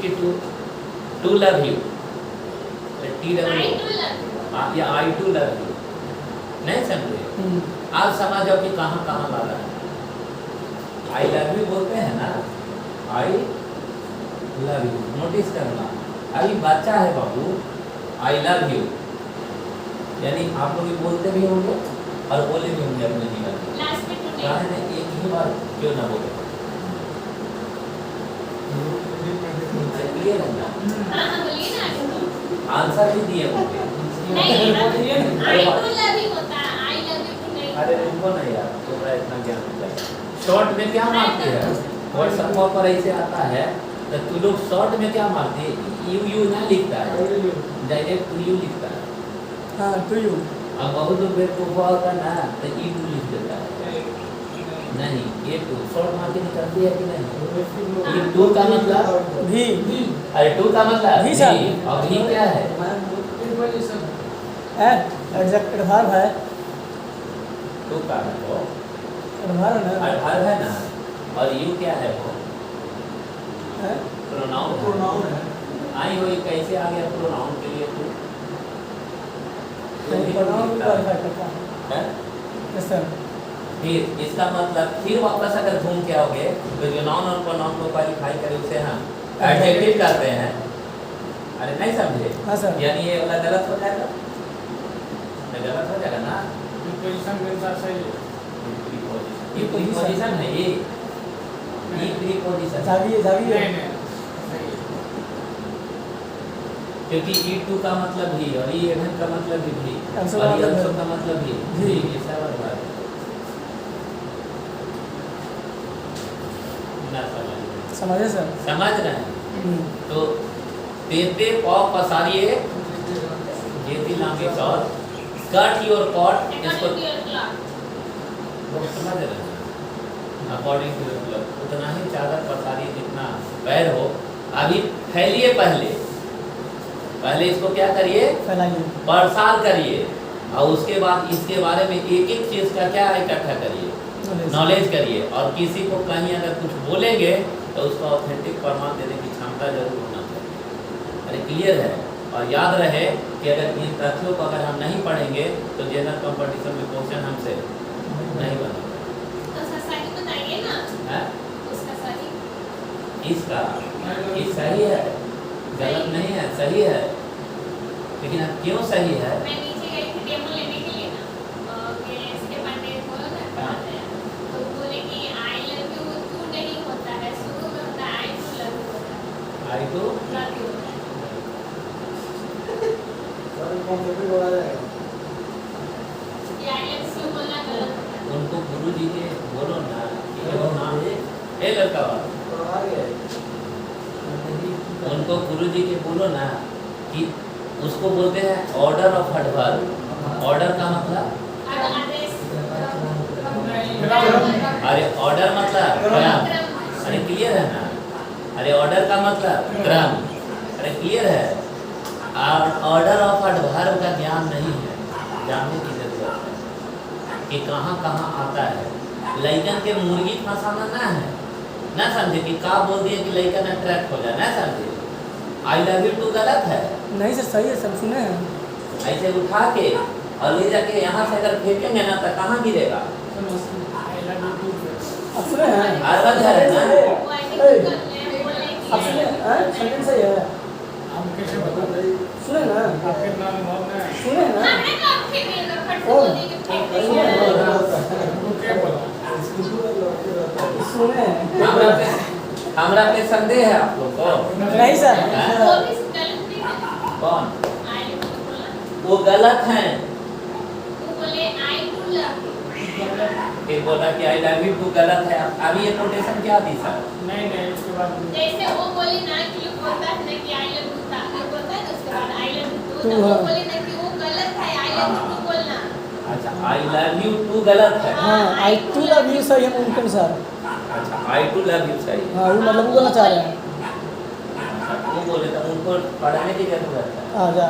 too love you T love या आई टू लव यू नहीं समझे। आप समझ जाओ कि कहाँ कहाँ वाला है। आई लव यू बोलते हैं ना आई लव यू नोटिस करना अभी बच्चा है बाबू आई लव यू यानी आप लोग बोलते भी होंगे और बोले भी होंगे अपने जीवन में एक ही बार क्यों ना बोले क्लियर है ना आंसर भी दिए होंगे अरे रुको ना यार तुम्हारा इतना ज्ञान होता है। शॉर्ट में क्या मारते हैं व्हाट्सएप पर ऐसे आता है तो तू लोग शॉर्ट में क्या मारते यू ना लिखता है डायरेक्ट टू यू लिखता है। हाँ टू यू अब बहुत लोग बेवकूफ़ा होता है ना तो ई टू लिख देता है नहीं ये टू शॉर्ट मार के निकलती है कि नहीं। ये टू का मतलब भी अरे टू का मतलब भी सर। और भी क्या है एग्जैक्ट एडवर्ब है टू का है वो एडवर्ब है एडवर्ब है ना और यू क्या है वो है प्रोनाउन है। आई हो ये कैसे आ गया प्रोनाउन के लिए तू प्रोनाउन को क्वालिफाई करता है। है यस सर। फिर इसका मतलब फिर वापस अगर घूम के आओगे तो जो नाउन और प्रोनाउन को क्वालिफाई करे उसे हम एडजेक्टिव कहते हैं। अरे नहीं समझे हाँ सर। यानी ये वाला गलत हो जाएगा नहीं गलत हो जाएगा ना पोजीशन के अनुसार सही है। ये प्रीपोजिशन है ये प्रीपोजिशन जाविए जाविए नहीं नहीं सही है। क्योंकि E2 का मतलब ही और E11 का मतलब भी also और का मतलब also का मतलब भी जी। ऐसा बात है ना समझे सर? समझ रहे हैं। तो तेते पौ पसारिए जेती लांगे सॉर कट योर कॉट इसको According to your clock. समझ रहे हैं अकॉर्डिंग टू योर उतना ही चादर पसारिए जितना पैर हो। अभी फैलिए पहले इसको क्या करिए फैलाइए। प्रसार करिए और उसके बाद इसके बारे में एक एक चीज का क्या इकट्ठा करिए नॉलेज करिए और किसी को कहीं अगर कुछ बोलेंगे तो उसका ऑथेंटिक प्रमाण देने की क्षमता जरूर होना चाहिए। अरे क्लियर है। और याद रहे कि अगर इन तथ्यों को अगर हम नहीं पढ़ेंगे तो जनरल कंपटीशन में क्वेश्चन हमसे नहीं बनेगा। उसका सही बताइए ना। है उसका सही। इसका ये सही है गलत नहीं है सही है। लेकिन अब क्यों सही है? मैं नीचे गई थी डेमो लेने के लिए ना कि इसके पंडित बोलो ना पढ़ाते हैं तो बोले कि आई लव यू तू नहीं होता है शुरू में होता है आई टू लव यू होता है आई तो लव यू होता है। ये आई लव यू बोलना गलत होता है। उनको गुरुजी के बोलो ना कि ये नाम ए लड़का उनको गुरुजी के बोलो ना कि उसको बोलते हैं ऑर्डर ऑफ एडवर्ब। ऑर्डर का मतलब आदेश अरे ऑर्डर मतलब क्रम। अरे क्लियर है ना। अरे ऑर्डर का मतलब क्रम। अरे क्लियर है। और ऑर्डर ऑफ एडवर्ब का ज्ञान नहीं है जानने की जरूरत है कि कहाँ कहाँ आता है। लइकन के मुर्गी फंसाना ना है ना समझे कि का बोल दिए कि लइकन अट्रैक्ट हो जाए ना समझे। आई लव यू टू गलत है। नहीं सर सही है सर सुने हैं। ऐसे उठा के और ले जाके यहाँ से अगर फेंकेंगे ना तो कहाँ गिरेगा? I love you too. अब सुने हैं? अरबत है ना। वो आई थिंक बोले अब सुने कि हैं? सेकंड सही है। हम कैसे बता दें? सुने ना? आपके नाम भाव में सुने ना? हमने तो आपके में अगर फट से ओ, बोले कि वो क्या बोला? सुने हैं? हमरा पे संदेह है आप लोग को? नहीं सर। वो भी गलत नहीं है। कौन? आई लव यू बोलना वो गलत है। वो बोले आई टू लव यू। फिर बोला कि आई लव यू टू गलत है। अभी ये कोटेशन क्या दी सर? नहीं नहीं उसके बाद जैसे वो बोले ना कि लोग बोलता है ना कि आई लव यू था लोग बोलता है ना उसके बाद आई लव यू टू तो वो हाँ। बोले ना कि वो गलत है आई लव यू टू बोलना। अच्छा आई लव यू टू गलत है। हाँ आई टू लव यू सही है उनके अनुसार। अच्छा आई टू लव यू सही। हाँ वो मतलब वो बोलना चाह रहे हैं। अच्छा वो बोले तो उनको पढ़ने की जरूरत है। हाँ जा।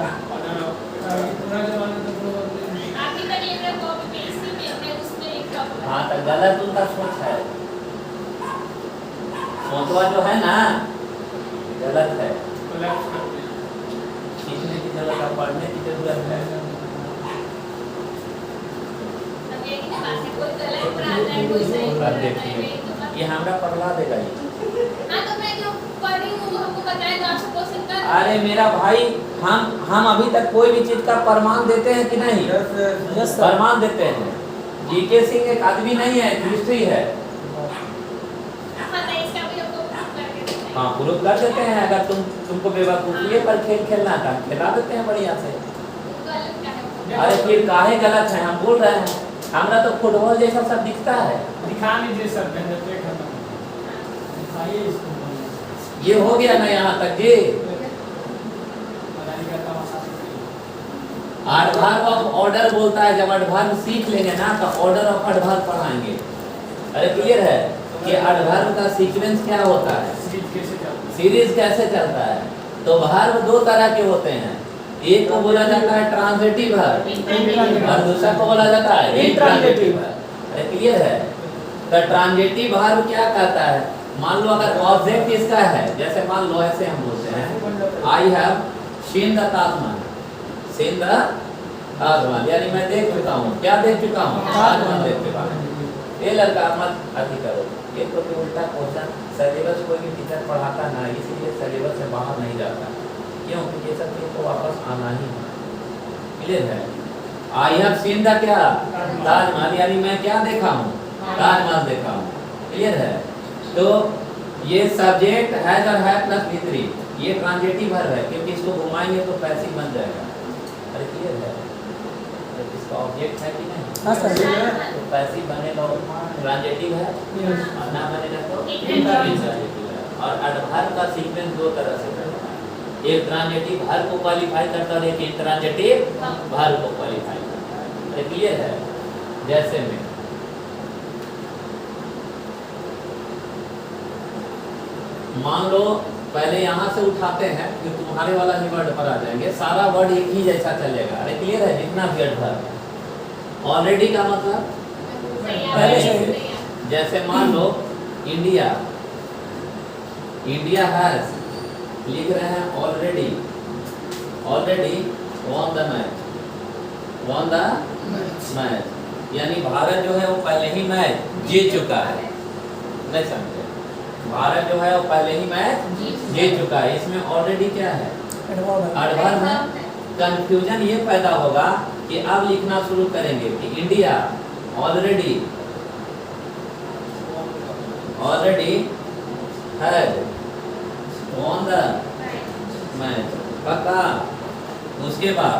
पुराने जमाने में तो अभी तक लिख रहे कॉपी पेस्ट ही में है उसमें लिखा हुआ हाँ तो गलत उनका सोच है। सोचवा जो है ना गलत है। कोलैप्स करते हैं। सीखने की जरूरत है पढ़ने की जरूरत है। अब एक ही बात है कोई गलत पढ़ाता है कोई सही अब पढ़ाता है देखिए वही तो बात। ये हमरा पढ़वा देगा ये। हाँ तो मैं जो पढ़ रही हूँ वो हमको बताए तो आपसे क्वेश्चन कर अरे मेरा भाई हम अभी तक कोई भी चीज का प्रमाण देते हैं कि नहीं? Yes sir. प्रमाण देते हैं। जीके सिंह एक आदमी नहीं है हिस्ट्री है। हाँ तो इसका भी हमको proof करके देते हैं। हाँ प्रूफ कर देते हैं। अगर तुमको बेवकूफिए पर खेल खेलना था खिला देते हैं बढ़िया से। गलत का है वो। अरे फिर काहे गलत है हम बोल रहे हैं। हमरा तो फुटबॉल जैसा सब दिखता है। दिखा लीजिए सर पहले तो खत्म दिखाइए इसको ये हो गया ना यहाँ तक जी। पढ़ाई का तमाशा एडवर्ब ऑफ ऑर्डर बोलता है। जब एडवर्ब सीख लेंगे ना तो ऑर्डर ऑफ एडवर्ब पढ़ाएंगे। अरे क्लियर है कि एडवर्ब का सीक्वेंस क्या होता है सीरीज कैसे चलती है? सीरीज कैसे चलता है। तो वर्ब दो तरह के होते हैं। एक को बोला जाता है ट्रांजिटिव वर्ब और दूसरा को बोला जाता है इंट्रांजिटिव वर्ब। अरे क्लियर है। तो ट्रांजिटिव वर्ब क्या कहता है? मान लो अगर ऑब्जेक्ट इसका है जैसे मान लो ऐसे हम बोलते हैं I have seen the Taj Mahal. Seen the Taj Mahal यानी मैं देख चुका हूँ। क्या देख चुका हूँ? ताजमहल देख चुका हूँ। ये लड़का मत अति करो। ये तो उल्टा क्वेश्चन सिलेबस कोई भी टीचर पढ़ाता ना इसीलिए सिलेबस से बाहर नहीं जाता। क्योंकि ये सब चीज़ को वापस आना ही है। क्लियर है। आई हैव सीन द क्या ताजमहल, यानी मैं क्या देखा हूँ, ताजमहल देखा हूँ। क्लियर है। तो ये सब्जेक्ट हैज और है प्लस V3, ये ट्रांजिटिव वर्ब है क्योंकि इसको घुमाएंगे तो पैसिव बन जाएगा। अरे क्लियर है। तो इसका ऑब्जेक्ट है कि नहीं? हाँ सर। तो पैसिव बनेगा ट्रांजिटिव है और ना बनेगा तो इंट्रांजिटिव है। और एडवर्ब का सीक्वेंस दो तरह से चलता है, एक ट्रांजिटिव वर्ब को क्वालिफाई करता है और एक इंट्रांजिटिव वर्ब को क्वालिफाई करता है। अरे क्लियर है। जैसे में मान लो पहले यहाँ से उठाते हैं फिर तुम्हारे वाला ही वर्ड पर आ जाएंगे, सारा वर्ड एक ही जैसा चलेगा। अरे क्लियर है। जितना भी एडवर्ब ऑलरेडी का मतलब पहले से, जैसे मान लो इंडिया, इंडिया हैज, लिख रहे हैं already, already von the match, von the match, यानी भारत जो है वो पहले ही मैच जीत चुका है। नहीं समझे? भारत जो है वो पहले ही मैच जीत चुका है। इसमें ऑलरेडी क्या है? एडवर्ब है। कंफ्यूजन ये पैदा होगा कि अब लिखना शुरू करेंगे कि India already, already had von the match, पक्का। उसके बाद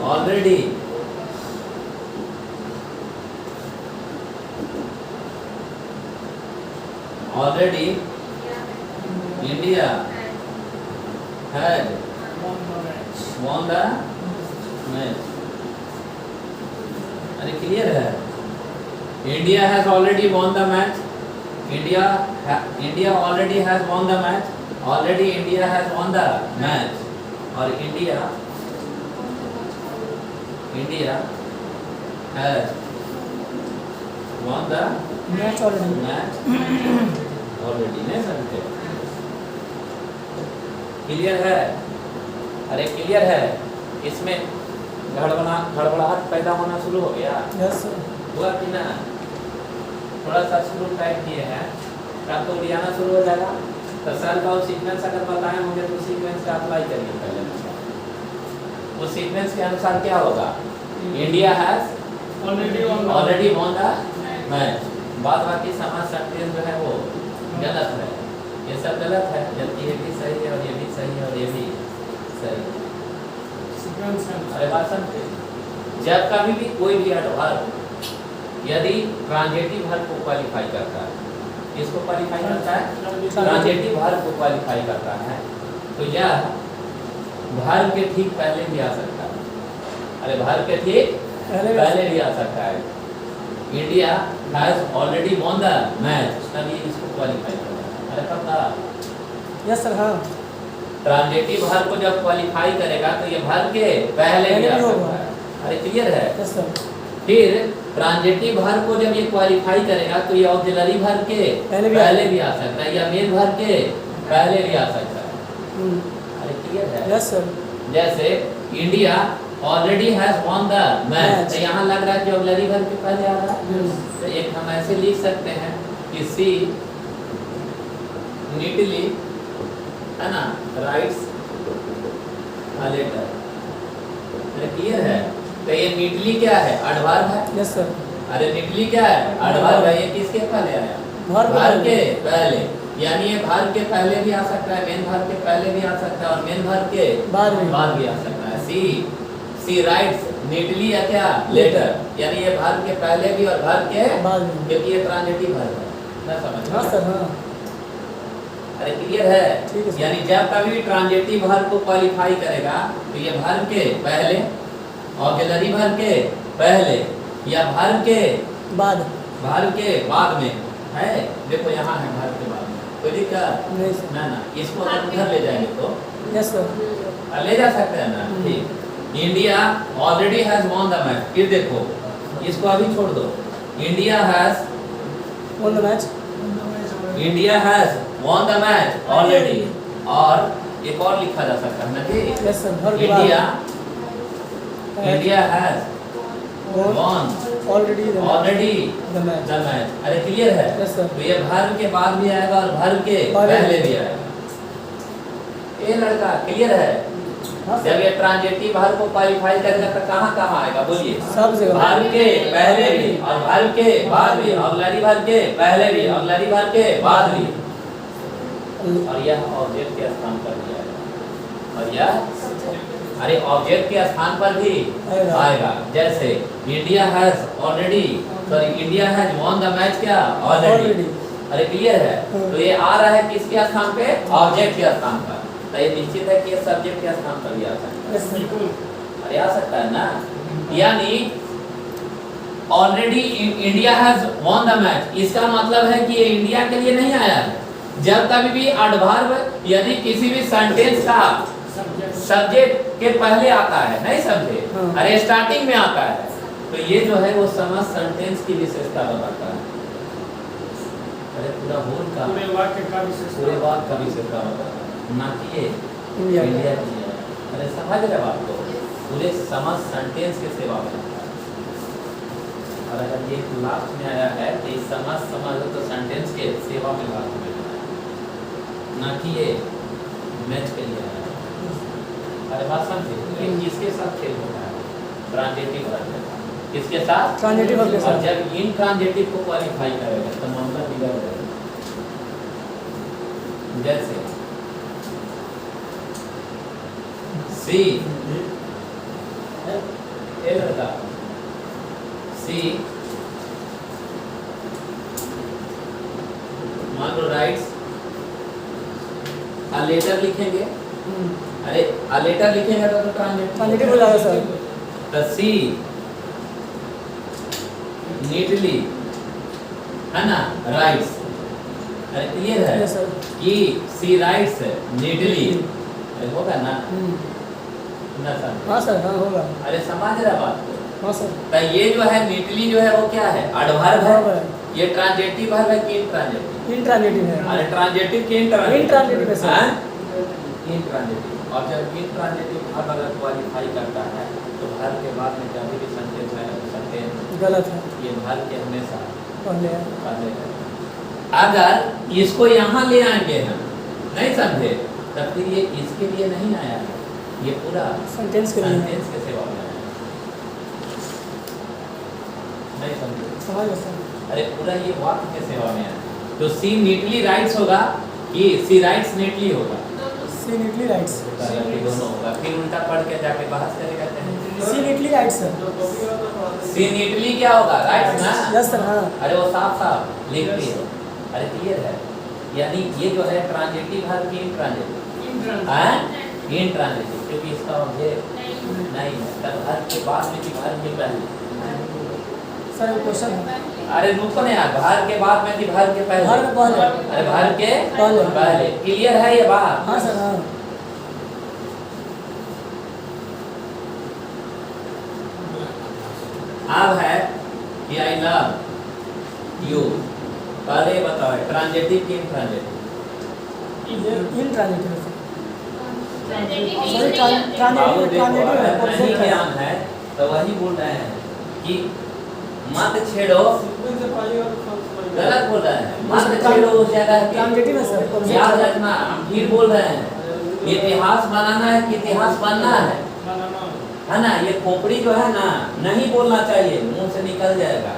already already India had won the match। अरे क्लियर है। India has already won the match, India already has won the match, already India has won the match, और India has won the match already. Match already. नहीं समझे? क्लियर है। अरे क्लियर है। इसमें गड़बड़ाहट पैदा होना शुरू हो गया। Yes sir. हुआ कि ना? थोड़ा सा शुरू टाइप किए हैं, तब तो उड़ियाना शुरू हो जाएगा। तो सर का वो सीक्वेंस अगर बताए होंगे तो सीक्वेंस का अप्लाई करिए पहले। उस सीक्वेंस के अनुसार क्या होगा? India has already von the match. बाद बाकी समाज सकते जो है वो गलत है, ये सब गलत है, जबकि ये भी सही है और ये भी सही है और ये भी सही। अरे बात समझे? जब कभी भी कोई भी एडवर्ब यदि ट्रांजिटिव वर्ब को क्वालिफाई करता है, किसको क्वालिफाई करता है? ट्रांजिटिव वर्ब को क्वालिफाई करता है, तो यह वर्ब के ठीक पहले भी आ सकता है। अरे वर्ब के ठीक पहले भी आ सकता है। India has already von the match, तभी इसको क्वालिफाई करता है। अरे पक्का? Yes sir. हाँ। ट्रांजिटिव वर्ब को जब क्वालिफाई करेगा तो ये वर्ब के पहले भी आ सकता है। अरे क्लियर है। Yes sir. फिर ट्रांजिटिव वर्ब को जब ये क्वालिफाई करेगा तो ये ऑक्सिलरी वर्ब के पहले भी आ सकता है या मेन वर्ब के पहले भी आ सकता है। अरे क्लियर है। Yes sir. जैसे India already has won the match, तो यहाँ लग रहा है कि ऑक्सिलरी वर्ब के पहले आ रहा है। तो एक हम ऐसे लिख सकते हैं कि सी नीटली, है ना, राइट्स अ लेटर। अरे क्लियर है। तो ये नीटली क्या है? एडवर्ब है। Yes sir. अरे नीटली क्या है? एडवर्ब है। ये किसके पहले आया? वर्ब के पहले, यानी ये वर्ब के पहले भी आ सकता है, मेन वर्ब के पहले भी आ सकता है और मेन वर्ब के बाद भी आ सकता है। सी राइट्स नीटली है क्या? लेटर, यानी ये वर्ब के पहले भी और वर्ब के बाद भी, क्योंकि ये ट्रांजिटिव वर्ब है। ना समझ? हाँ सर। हाँ। अरे क्लियर है। यानी जब कभी ट्रांजिटिव वर्ब को क्वालिफाई करेगा तो ये वर्ब के पहले, ऑक्सिलरी वर्ब के पहले या वर्ब के बाद, वर्ब के बाद में है। देखो यहाँ है वर्ब के बाद में, कोई दिक्कत नहीं सर। ना? इसको अगर उधर ले जाएंगे तो यस सर। ले जा सकते हैं ना? ठीक। India already has won the match. फिर देखो इसको अभी छोड़ दो। India has won the match, India has won the match already, और एक और लिखा जा सकता है ना जी? Yes sir. India has won already the match. अरे क्लियर है। Yes sir. तो ये वर्ब के बाद भी आएगा और वर्ब के पहले भी आएगा। ये लड़का क्लियर है। हाँ, सर। जब ये ट्रांजिटिव वर्ब को क्वालिफाई करेगा तो कहाँ कहाँ आएगा बोलिए? सब जगह। वर्ब के पहले भी और वर्ब के बाद भी, ऑक्सिलरी वर्ब के पहले भी, ऑक्सिलरी वर्ब के बाद भी, और यह ऑब्जेक्ट के स्थान पर भी आएगा, और यह अरे ऑब्जेक्ट के स्थान पर भी आएगा। जैसे India has already, sorry India has won the match, क्या ऑलरेडी, अरे क्लियर है। तो ये आ रहा है किसके स्थान पे? ऑब्जेक्ट के स्थान पर। तो ये निश्चित है कि ये सब्जेक्ट के स्थान पर भी आ सकता है। बिल्कुल। अरे आ सकता है ना। यानी already India has won the match, इसका मतलब है कि ये इंडिया के लिए नहीं आया है। जब कभी भी एडवर्ब यदि किसी भी सेंटेंस का सब्जेक्ट के पहले आता है, नहीं समझे, अरे स्टार्टिंग में आता है, तो ये जो है वो समस्त सेंटेंस की विशेषता बताता है। अरे पूरा होल का, पूरे वाक्य का विशेषता, पूरे वाक्य का विशेषता बताता है, ना कि ये इंडिया इंडिया की है। अरे समझ रहे बात को, पूरे समस्त सेंटेंस के सेवा में आता है। और अगर ये लास्ट में आया है तो इस समस्त समझ तो सेंटेंस के सेवा में लास्ट में आया है, ना कि ये मैच के लिए आया है। अरे बात समझे, लेकिन किसके साथ खेल होता है? Transitive verb. किसके साथ? ट्रांजिटिव वर्ब के साथ। और जब इन ट्रांजिटिव को क्वालिफाई करेगा तो मामला बिगड़ जाएगा। जैसे सी, ए लड़का सी मान लो राइट्स अ लेटर लिखेंगे, अरे अ लेटर लिखेंगे तो ट्रांजिटिव हो जाएगा सर। तो सी नीटली, है ना, राइट्स, अरे क्लियर है Yes, sir. कि सी राइट्स नीटली, अरे होगा ना, ना सर? हाँ सर, हाँ होगा। अरे समझ रहा बात को? हाँ सर। तो ये जो है नीटली जो है वो क्या है? एडवर्ब Adverb है। है। ये ट्रांजिटिव वर्ब है कि इनट्रांजिटिव? इंट्रांजिटिव है। अरे ट्रांजिटिव कि इनट्रांजिटिव? इंट्रांजिटिव है सर। इनट्रांजिटिव। और जब इनट्रांजिटिव वर्ब अगर क्वालिफाई करता है तो वर्ब के बाद में जब भी सेंटेंस है सेंटेंस गलत है, ये वर्ब के हमेशा पहले है। पहले है। अगर इसको यहाँ ले आएंगे हम, नहीं समझे, तब फिर ये इसके लिए नहीं आया है, ये पूरा सेंटेंस के लिए। सेंटेंस के सेवा में आया है। नहीं समझे? समझ गए सर। अरे पूरा ये वाक्य के सेवा में है। तो सी नीटली राइट्स होगा कि सी राइट्स नीटली होगा? सी नीटली राइट्स। दोनों होगा। फिर उल्टा पढ़ के जाके बहस करेगा कहते सी नीटली राइट्स सर। हैं सी नीटली क्या होगा? राइट्स ना? यस सर, हाँ। अरे वो साफ साफ लिखती है। अरे क्लियर है। यानी ये जो है ट्रांजिटिव वर्ब की इनट्रांजिटिव है, इनट्रांजिटिव, क्योंकि इसका ऑब्जेक्ट नहीं है। तब वर्ब के बाद में कि वर्ब के पहले? सर एक क्वेश्चन है। अरे रुको ना यार, वर्ब के बाद में कि वर्ब के पहले? वर्ब के पहले। अरे वर्ब के पहले। पहले। क्लियर है ये बात? हाँ सर, हाँ। अब है कि आई लव यू, पहले बताओ ट्रांजिटिव की इनट्रांजिटिव? इंट्रांजिटिव है ट्रांजिटिव सर। बाबू देखो, ट्रांजिटिव अगर है, नहीं ऑब्जेक्ट है। ज्ञान है तो वही बोल रहे हैं कि मत छेड़ो, गलत बोल रहे हैं, मत छेड़ो उस जगह की। ट्रांजिटिव है सर, ऑब्जेक्ट याद है। रखना, हम फिर बोल रहे हैं, इतिहास बनाना है कि इतिहास बनना है ना? ये खोपड़ी जो है ना, नहीं बोलना चाहिए, मुंह से निकल जाएगा।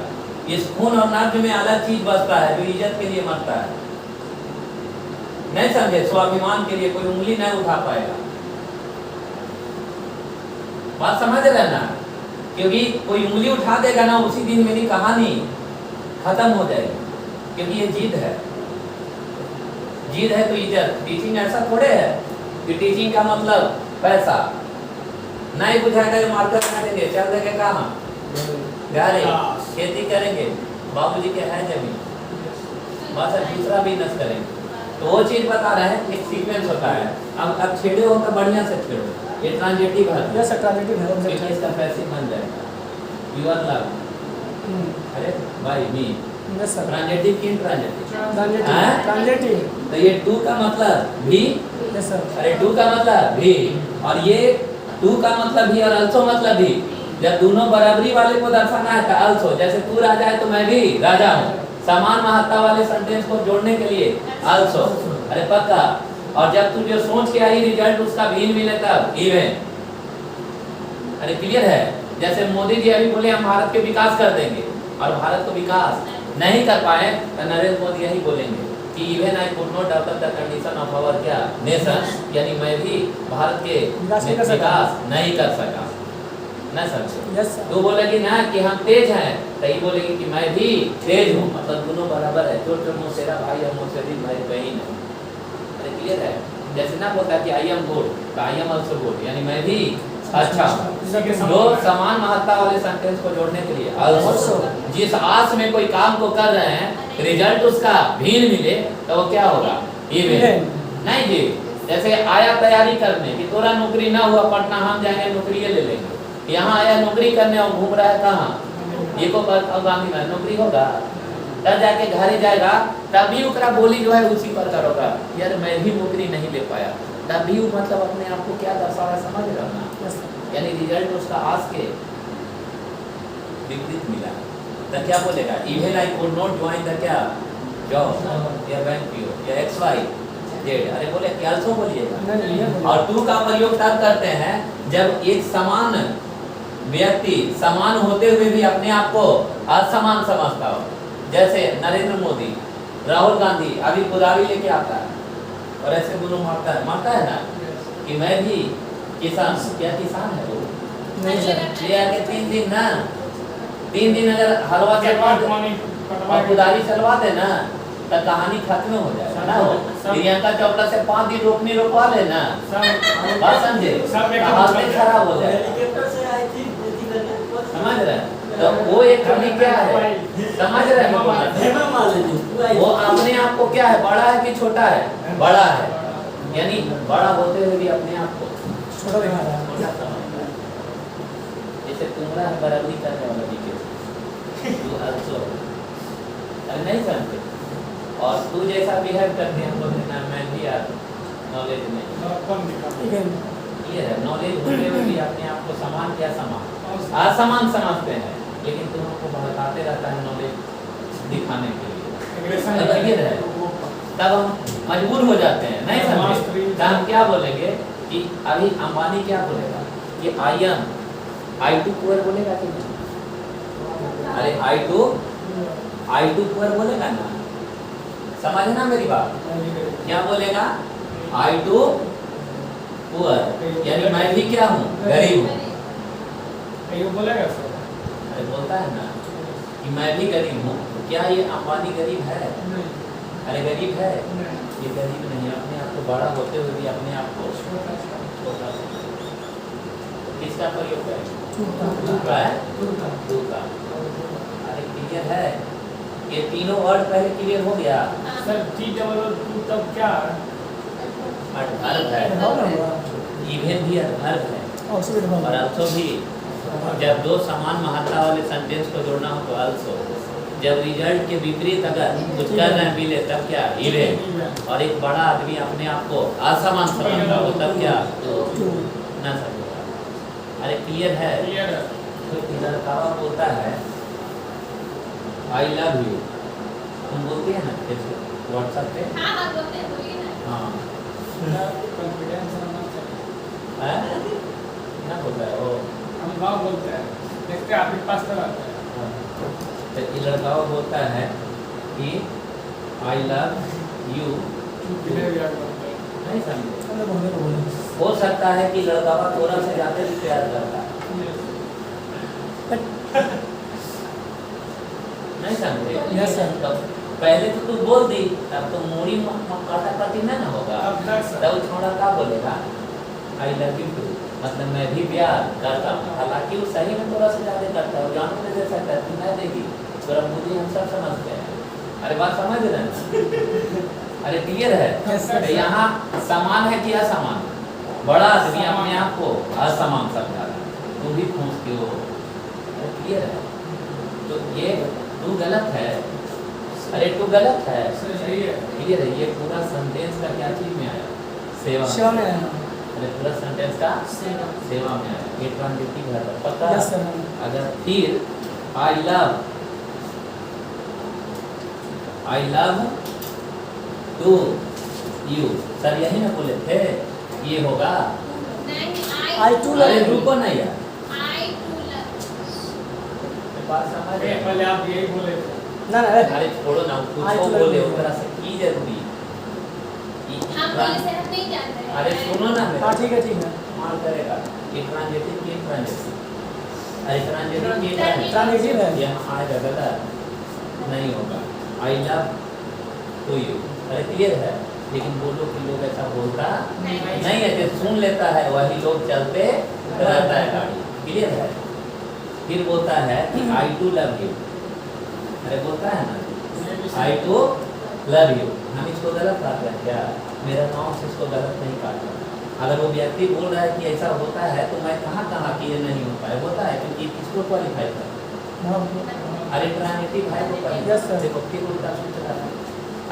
इस खून और नाक में अलग चीज बसता है जो इज्जत के लिए मरता है, नहीं समझे? स्वाभिमान के लिए कोई उंगली नहीं उठा पाएगा। बात समझ रहे ना? क्योंकि कोई उंगली उठा देगा ना, उसी दिन मेरी कहानी खत्म हो जाएगी, क्योंकि ये जिद है। जिद है तो इज्जत। टीचिंग ऐसा थोड़े है कि टीचिंग का मतलब पैसा नहीं बुझाएगा, जो मार्कर काटेंगे, चल देंगे कहाँ? घरे खेती करेंगे, बाबूजी के है जमीन, बस दूसरा बिजनेस करेंगे। तो वो चीज बता रहे हैं, एक सीक्वेंस होता है। अब छेड़े हो तो बढ़िया से छेड़ो, ये ट्रांजिटिव है। यस सर, ट्रांजिटिव है, ऑब्जेक्ट क्योंकि है। इसका पैसिव बन जाएगा, यूर लव, अरे भाई मी। Yes sir. ट्रांजिटिव की इनट्रांजिटिव? Transitive, transitive. तो ये टू का मतलब भी, यस सर। अरे टू का मतलब भी, और ये टू का मतलब भी और अल्सो मतलब भी। जब दोनों बराबरी वाले को दर्शाना है तो अल्सो, जैसे तू राजा है तो मैं भी राजा हूँ, समान महत्ता वाले सेंटेंस को जोड़ने के लिए अल्सो। अरे पक्का और जब तू जो सोच के आई रिजल्ट उसका भिन्न मिले तब इवन। अरे क्लियर है? जैसे मोदी जी अभी बोले हम भारत के विकास कर देंगे और भारत को विकास नहीं कर पाए तो नरेंद्र मोदी यही बोलेंगे कि even I could not develop the condition of our क्या नेशन, यानी मैं भी भारत के विकास नहीं कर सका। विकास नहीं कर सका। ना समझे? Yes sir. तो बोलेगी ना कि हम तेज हैं, तो ये बोलेगी कि मैं भी तेज हूँ, मतलब दोनों बराबर है। जो मुझसेरा भाई और मुझसे भी भाई बहन है। अरे क्लियर है? जैसे ना बोलता है कि आई एम गुड तो आई एम ऑल्सो गुड, यानी मैं भी अच्छा हूँ। दो समान महत्ता वाले सेंटेंस को जोड़ने के लिए also जिस आस में कोई काम को कर रहे हैं रिजल्ट उसका भिन्न मिले तो वो क्या होगा? इवन। नहीं जी, जैसे आया तैयारी करने कि तोरा नौकरी ना हुआ पटना हम जाएंगे नौकरी ले लेंगे, यहाँ आया नौकरी करने और घूम रहा है कहाँ? ये को गांधी में नौकरी होगा तब जाके घर जाएगा, तभी उसका बोली जो है उसी पर करोगा यार मैं भी नौकरी नहीं ले पाया, तभी वो मतलब अपने आप को क्या दर्शा रहा है समझ रहा ना? यानी रिजल्ट उसका आस के विपरीत मिला तो क्या बोलेगा? Even I could not join the क्या जॉब या बैंक पीओ या एक्स वाई जेड। अरे बोले क्या सो बोलिएगा। और टू का प्रयोग तब करते हैं जब एक समान व्यक्ति समान होते हुए भी अपने आप को असमान समझता हो। जैसे नरेंद्र मोदी, राहुल गांधी अभी कुदारी लेके आता है और ऐसे दोनों मारता है ना कि मैं भी किसान। क्या किसान है वो? नहीं सर। ले आके 3 दिन ना 3 दिन अगर हलवा चलवा दे और कुदारी चलवा दे ना तो कहानी खत्म हो जाएगा ना। वो प्रियंका चोपड़ा से 5 दिन रोकवा लेना, बात समझे? हालत खराब हो जाएगा। हेलीकॉप्टर से आई थी खेती करने, समझ रहे हैं? तो वो एक कमी क्या है समझ रहे हैं? हेमा मालिनी वो अपने आप को क्या है, बड़ा है कि छोटा है? बड़ा है, यानी बड़ा होते हुए भी अपने आप को छोटा दिखा रहा है। छोटा समझता है। जैसे तुम्हारा है बराबरी करने वाला डीके तू also नहीं समझते और तू जैसा बिहेव करते हैं हमको ना मैं भी यार नॉलेज नहीं ये है। नॉलेज होते हुए भी अपने आप को समान क्या समान असमान समझते हैं, लेकिन तुम हमको भड़काते रहता है नॉलेज दिखाने के लिए। ये है तब हम मजबूर हो जाते हैं नहीं समझे। तो हम क्या बोलेंगे कि अभी अंबानी क्या बोलेगा कि आई एम I2 पुअर बोलेगा कि नहीं? अरे I2 पुअर बोलेगा ना? समझना मेरी बात। क्या बोलेगा? I2 पुअर, यानी मैं भी क्या हूँ? गरीब हूँ। बोलेगा सर? अरे बोलता है ना कि मैं भी गरीब हूँ। क्या ये अंबानी गरीब है? अरे गरीब है? ये गरीब नहीं, अपने आप को बड़ा होते हुए भी अपने आप को छोटा। किसका प्रयोग करें? टू का। अरे क्लियर है? ये तीनों वर्ड पहले क्लियर हो गया। सर T-2 तब क्या? अर्थ है, इवन भी अर्थ है और also भी जब दो समान महत्ता वाले सेंटेंस को जोड़ना हो तो also जब रिजल्ट के विपरीत अगर कुछ कर रहे हैं मिले तब क्या? इवन। और एक बड़ा आदमी अपने आप को असमान समझता हो तब क्या? ना समझेगा। अरे क्लियर है? तो लड़का बोलता है आई लव यू, तुम बोलते हैं ना व्हाट्सएप पे? हाँ बोलते हैं, बोलिए ना। हाँ कॉन्फिडेंस रहना चाहिए। है ना बोलता है वो हम गाँव बोलते हैं, देखते आपके पास तक आता है। तो ये लड़का बोलता है कि आई लव यू, नहीं समझे? हो सकता है कि लड़का थोड़ा से जाते भी प्यार करता है, नहीं समझे? Yes, sir. तो पहले तो तू बोल दी, तब तो मूड़ी काटा काटी ना होगा। तब थोड़ा क्या बोलेगा? आई लव यू टू, मतलब मैं भी प्यार करता हूँ। हालांकि वो सही में थोड़ा सा ज्यादा करता है, जानू नहीं दे सकता, तू नहीं देगी, थोड़ा मुझे हम सब समझते हैं। अरे बात समझ रहे हैं? अरे क्लियर है? Yes, sir. तो यहाँ समान है कि असमान? बड़ा आदमी अपने आप को असमान समझा रहा है, तुम भी पूछते हो। क्लियर है? तो ये तू गलत है, अरे तू गलत है, सही है। क्लियर है? ये पूरा सेंटेंस का क्या चीज में आया? सेवा में आया। अरे पूरा सेंटेंस का सेवा में आया। ये ट्रांजिटिव है, पता है? Yes, sir. अगर फिर I love too you sir यही ना बोले थे ये होगा। नहीं I too अरे love you। रुको ना यार I too love बात समझ अरे पहले आप यही बोले थे। ना ना अरे छोड़ो ना I कुछ too love बोले you। उस तरह से की जरूरी हम बोले से हम नहीं जानते हैं। अरे सुनो ना मेरा हाँ ठीक है मार करेगा ये ट्रांजिटिव की ट्रांजिटिव अरे ट्रांजिटिव की ट्रांजिटिव है। यहाँ आएगा गलत नहीं होगा आई लव टू यू अरे क्लियर है लेकिन बोलो कि लोग ऐसा बोलता नहीं है जो सुन लेता है वही लोग चलते रहता है गाड़ी क्लियर है। फिर बोलता है कि आई टू लव यू अरे बोलता है ना आई टू लव यू हम इसको गलत काट रहे हैं क्या मेरा नाम से इसको गलत नहीं काट रहा। अगर वो व्यक्ति बोल रहा है कि ऐसा होता है तो मैं कहाँ कहाँ कि ये नहीं होता है होता है क्योंकि किसको क्वालिफाई कर अरे ट्रांजिटिव है तो Yes, sir। देखो फिर उल्टा सोच रहा है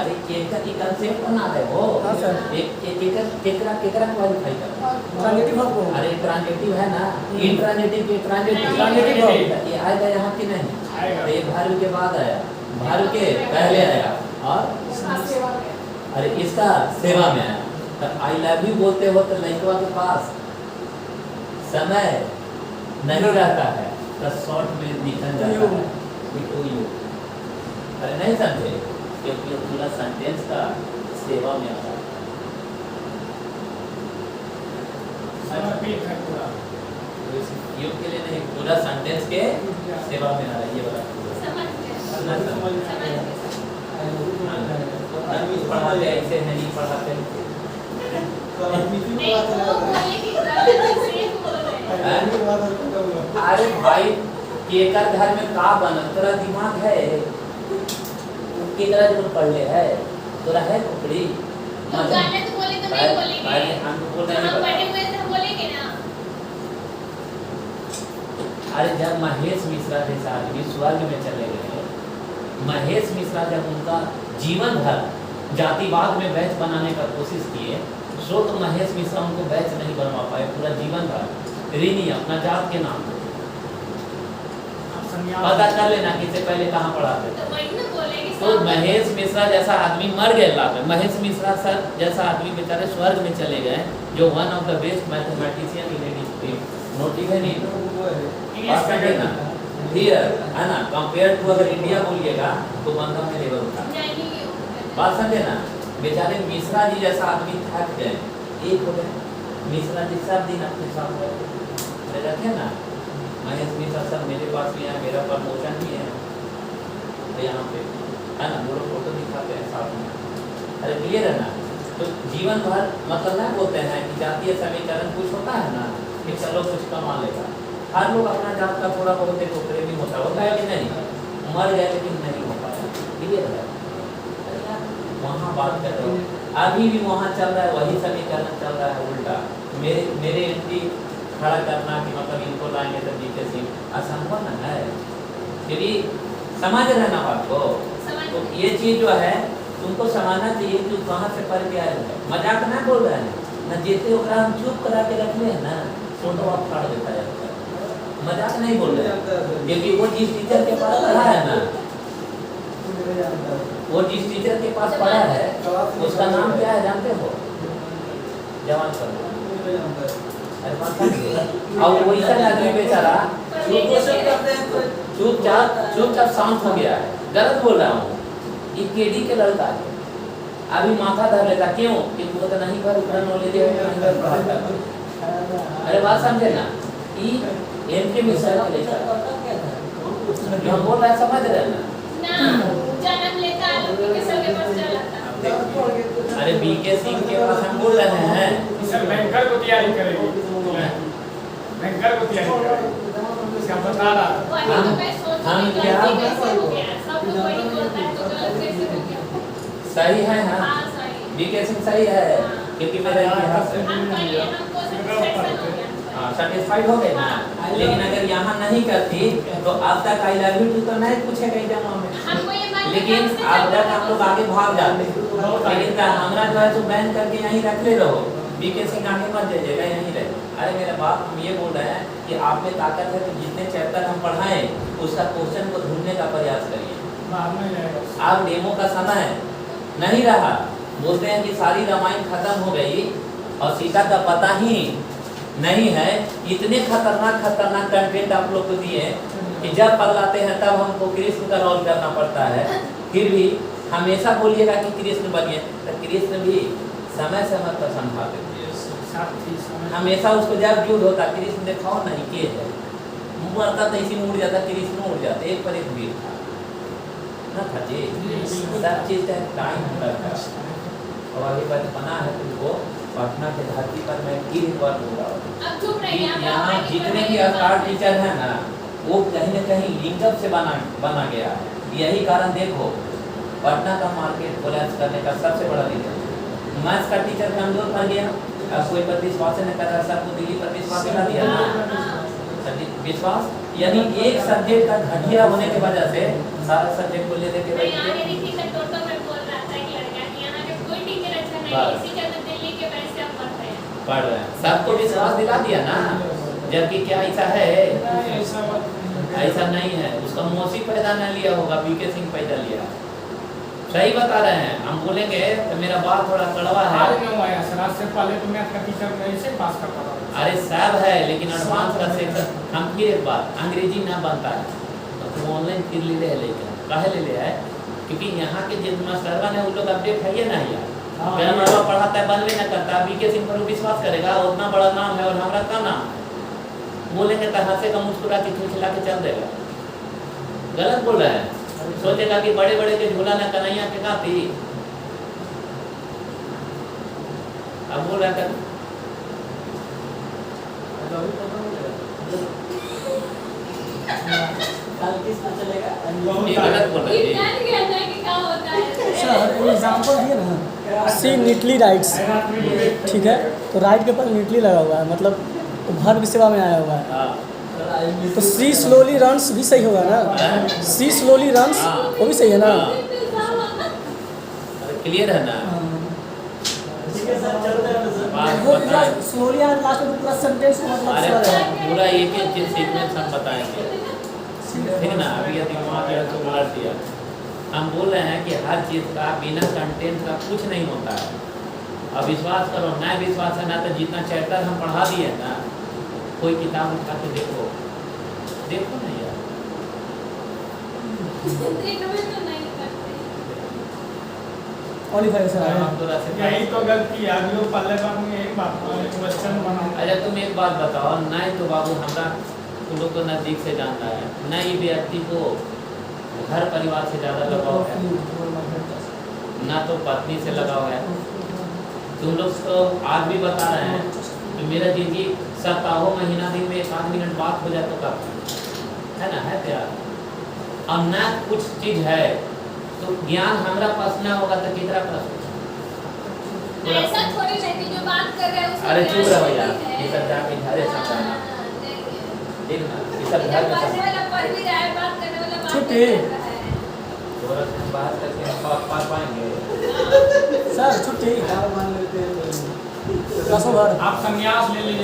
अरे केकर की कंसेप्ट बना रहे हो हाँ, sir। केकरा केकरा क्वालिफाई कर ट्रांजिटिव वर्ब को अरे ट्रांजिटिव है ना इंट्रांजिटिव के ट्रांजिटिव Transitive verb। ये आएगा यहाँ की नहीं आएगा। तो ये भारू के बाद आया भारू के पहले आया और अरे इसका सेवा में आया तो आई लव यू बोलते हो तो लड़का के पास समय नहीं रहता है तो शॉर्ट में निकल जाता है टू यू अरे नहीं समझे क्योंकि ये पूरा सेंटेंस का सेवा में आता है समर्पित है पूरा। तो इस युग के लिए नहीं पूरा सेंटेंस के सेवा में आ रहा है ये वाला पूरा समझ गए ना समझ पढ़ाते ऐसे नहीं पढ़ाते नहीं वो बोले कि गलत से बोल रहे हैं। अरे भाई केकर घर में का बनल तोरा दिमाग है केकरा जो पढ़ ले है तोरा है टुकड़ी तो गलत बोले तो नहीं बोलेंगे। हम बोल रहे हम पढ़े हैं हुए तो हम बोलेंगे ना। अरे जब महेश मिश्रा जैसा आदमी स्वर्ग में चले गए महेश मिश्रा जब उनका जीवन भर जातिवाद में बैच बनाने का कोशिश किए सो तो महेश मिश्रा उनको बैच नहीं बनवा पाए पूरा जीवन भर ऋणी अपना जात के नाम पे आप संज्ञान पता कर लेना कि इससे पहले कहाँ पढ़ाते थे। तो वही ना बोलेंगे तो महेश मिश्रा जैसा आदमी मर गए लाभ में महेश मिश्रा सर जैसा आदमी बेचारे स्वर्ग में चले गए जो one of the best mathematician in India notice है नहीं बात समझे ना क्लियर है ना कंपेयर टू अगर इंडिया बोलिएगा तो बंदा में लेवल था नहीं बात समझे ना बेचारे मिश्रा जी जैसा आदमी थक गए एक हो गए मिश्रा जी सब दिन अपने साथ रहते रखे ना महेश मिश्रा सर मेरे पास भी है मेरा प्रमोशन भी है तो यहाँ पे है ना दोनों फोटो दिखाते हैं साथ में अरे क्लियर है ना तो जीवन भर मतलब ना बोलते हैं कि जातीय समीकरण कुछ होता है ना कि चलो कुछ कमा लेगा हर लोग अपना जात का थोड़ा बहुत एक प्रेमी होता है कि नहीं मर गए लेकिन नहीं हो पाया क्लियर है वहाँ बात कर रहे हो अभी भी वहाँ चल रहा है वही समीकरण चल रहा है उल्टा मेरे एंट्री खड़ा करना कि मतलब इनको लाएंगे तो जीते सिंह असंभव न है क्योंकि समझ रहे ना बात को तो ये चीज जो है तुमको समझना चाहिए कि कहाँ से पढ़ के आए हो मजाक ना बोल रहे हैं न जीते ओकरा हम चुप करा के रख ले ना फोटो आप फाड़ देता है मजाक नहीं बोल रहे क्योंकि वो जिस टीचर के पास पढ़ा है ना वो जिस टीचर के पास पढ़ा है उसका नाम क्या है जानते हो जवान सर और वैसा आदमी बेचारा चुपचाप शांत हो गया है गलत बोल रहा हूँ ये केडी के लड़का है अभी माथा धर लेता क्यों क्योंकि वो तो नहीं पर उतना नॉलेज है नहीं कर पढ़ाता अरे बात समझे ना ई एम के मिश्रा के लेकर जो हम बोल रहे हैं समझ रहे हैं ना जन्म लेता है लोग के सबके पास चला था। अरे बीके सिंह के पास हम बोल रहे हैं सर बैंकर को तैयारी करेगी बैंकर को तैयारी करेगी इसका बता रहा था। वही तो मैं सोच हम रही क्या- थी कैसे हो गया सब लोग वही बोलता है तो गलत कैसे हो गया। सही है हाँ हाँ सही बीके सिंह सही है क्योंकि मेरा इतिहास है हम कहिए हमको सेटिस्फेक्शन हो गया। सेटिस्फाइड हो गए ना लेकिन अगर यहाँ नहीं करती तो अब तक आई लव यू तो नहीं पूछेगा एग्जाम में हमको ये बात लेकिन अब तक हम लोग आगे भाग जाते लेकिन हमारा जो है तो बैन करके यहीं रख ले रहो बीके सिंह आगे मत दीजिएगा यहीं रहे अरे मेरा बाप हम ये बोल रहे हैं कि आप में ताकत है तो जितने चैप्टर हम पढ़ाएं उसका क्वेश्चन को ढूंढने का प्रयास करिए बाद में जाएगा अब डेमो का समय नहीं रहा बोलते हैं कि सारी रामायण खत्म हो गई और सीता का पता ही नहीं है। इतने खतरनाक कंटेंट आप लोग को दिए कि जब पगलाते हैं तब हमको कृष्ण का रोल करना पड़ता है। फिर भी हमेशा बोलिएगा कि कृष्ण बनिए, तो कृष्ण भी समय समय पर संभाले। हमेशा उसको जब युद्ध होता कृष्ण दिखाओ नहीं किए जाए, मरता तो इसी में उड़ जाता, कृष्ण उड़ जाते, एक पर एक वीर था ना था जी। सब चीज का टाइम लगता है। और अभी बचपना है तुमको, पटना के धरती पर मैं की बार बोला अब चुप रहिए, आप यहाँ आगे जितने भी बढ़िए। आर्ट टीचर है ना, वो कहीं न कहीं लिंकअप से बना गया है। यही कारण देखो पटना का मार्केट कोलैप्स करने का सबसे बड़ा रीजन मैथ्स का टीचर कमजोर पड़ गया। अब कोई पर विश्वास नहीं कर रहा, सबको दिल्ली पर विश्वास कर दिया ना। विश्वास यानी एक सब्जेक्ट का घटिया होने की वजह से सारा सब्जेक्ट को ले लेके नहीं, बैठ आगे गए। देखिए सर, टोटल में बोल रहा था कि लड़का कि यहाँ के कोई टीचर अच्छा नहीं है, बस। इसी चलते दिल्ली के वजह से हम पढ़ रहे हैं। पढ़ रहे हैं, सबको विश्वास दिला दिया ना। जबकि क्या ऐसा है? ऐसा नहीं है। उसका मौसी पैदा नहीं लिया होगा, बीके सिंह पैदा लिया। सही बता रहे हैं। हम बोलेंगे तो मेरा बात थोड़ा कड़वा है। आज नहीं हुआ है सर, आज से पहले तो मैथ का टीचर ऐसे पास करता था। अरे सब है, लेकिन एडवांस का सेक्शन हम फिर एक बात अंग्रेजी ना बनता है तो ऑनलाइन फिर ले है, लेकिन काहे ले ले है? क्योंकि यहाँ के जिन मास्टरवा है वो लोग अपडेट है ना यार। मेरा माँ पढ़ाता है, बनवे ना करता, बीके सिंह पर विश्वास करेगा, उतना बड़ा नाम है और हमारा का नाम है। बोलेंगे तो हंसेगा, मुस्कुरा के खिलखिला के चल देगा। गलत बोल रहे हैं। सोचेगा कि बड़े बड़े के झूला ना कन्हैया के गाती। अब बोल रहा था कल किसको चलेगा? ये गलत बोल रहे ये हैं। जान गया था कि क्या होता है। सर एग्जाम्पल दिए ना, सी नीटली राइट्स, ठीक है, तो राइट के ऊपर नीटली लगा हुआ है, मतलब भर की सेवा में आया हुआ है। हाँ, तो सी स्लोली रन्स भी सही होगा ना, सी स्लोली रन्स वो भी सही है ना। क्लियर है ना? ठीक है सर, चलते हैं सर। बात वो पूरा बताएं। स्लोली और लास्ट में पूरा सेंटेंस को मतलब अरे पूरा रहेगा। पूरा एक एक चीज सीक्वेंस हम बताएंगे, ठीक ना? अभी यदि वहाँ जो है तो मार दिया। हम बोल रहे हैं कि हर चीज़ का बिना कंटेंट का कुछ नहीं होता है। अब विश्वास करो, ना विश्वास है ना, तो जितना चैप्टर हम पढ़ा दिए ना, कोई किताब उठा के देखो, देखो ना यार। देखने तो नहीं करते। ऑलिवर सर आया। हम थोड़ा सा यही तो गलती है। अभी वो पहले बार में एक बात क्वेश्चन बना। अच्छा तुम एक बात बताओ, नहीं तो बाबू हमरा तुम लोग को नज़दीक से जानता है, नहीं व्यक्ति को घर परिवार से ज़्यादा लगाव है, ना तो पत्नी से लगाव है। तुम लोग तो आज भी बता रहे हैं कि मेरा जिंदगी सप्ताहों महीना दिन में 1 मिनट बात हो जाए तो काफी है ना, है प्यार। और ना कुछ चीज़ है तो ज्ञान हमारा पास ना होगा तो कितना पास होगा? ऐसा थोड़ी नहीं कि जो बात कर रहे हैं उसको अरे चुप रहो यार, ज्ञान ये सब जाके घरे समझाना, ठीक ना? ये सब घर में पढ़ने वाला पढ़ भी रहा है, बात करने वाला बात छुट्टी। कर रहा है। थोड़ा सा बात करके हम पा पाएंगे। सर छुट्टी मान लेते हैं। Class over. आप संन्यास ले लीजिए।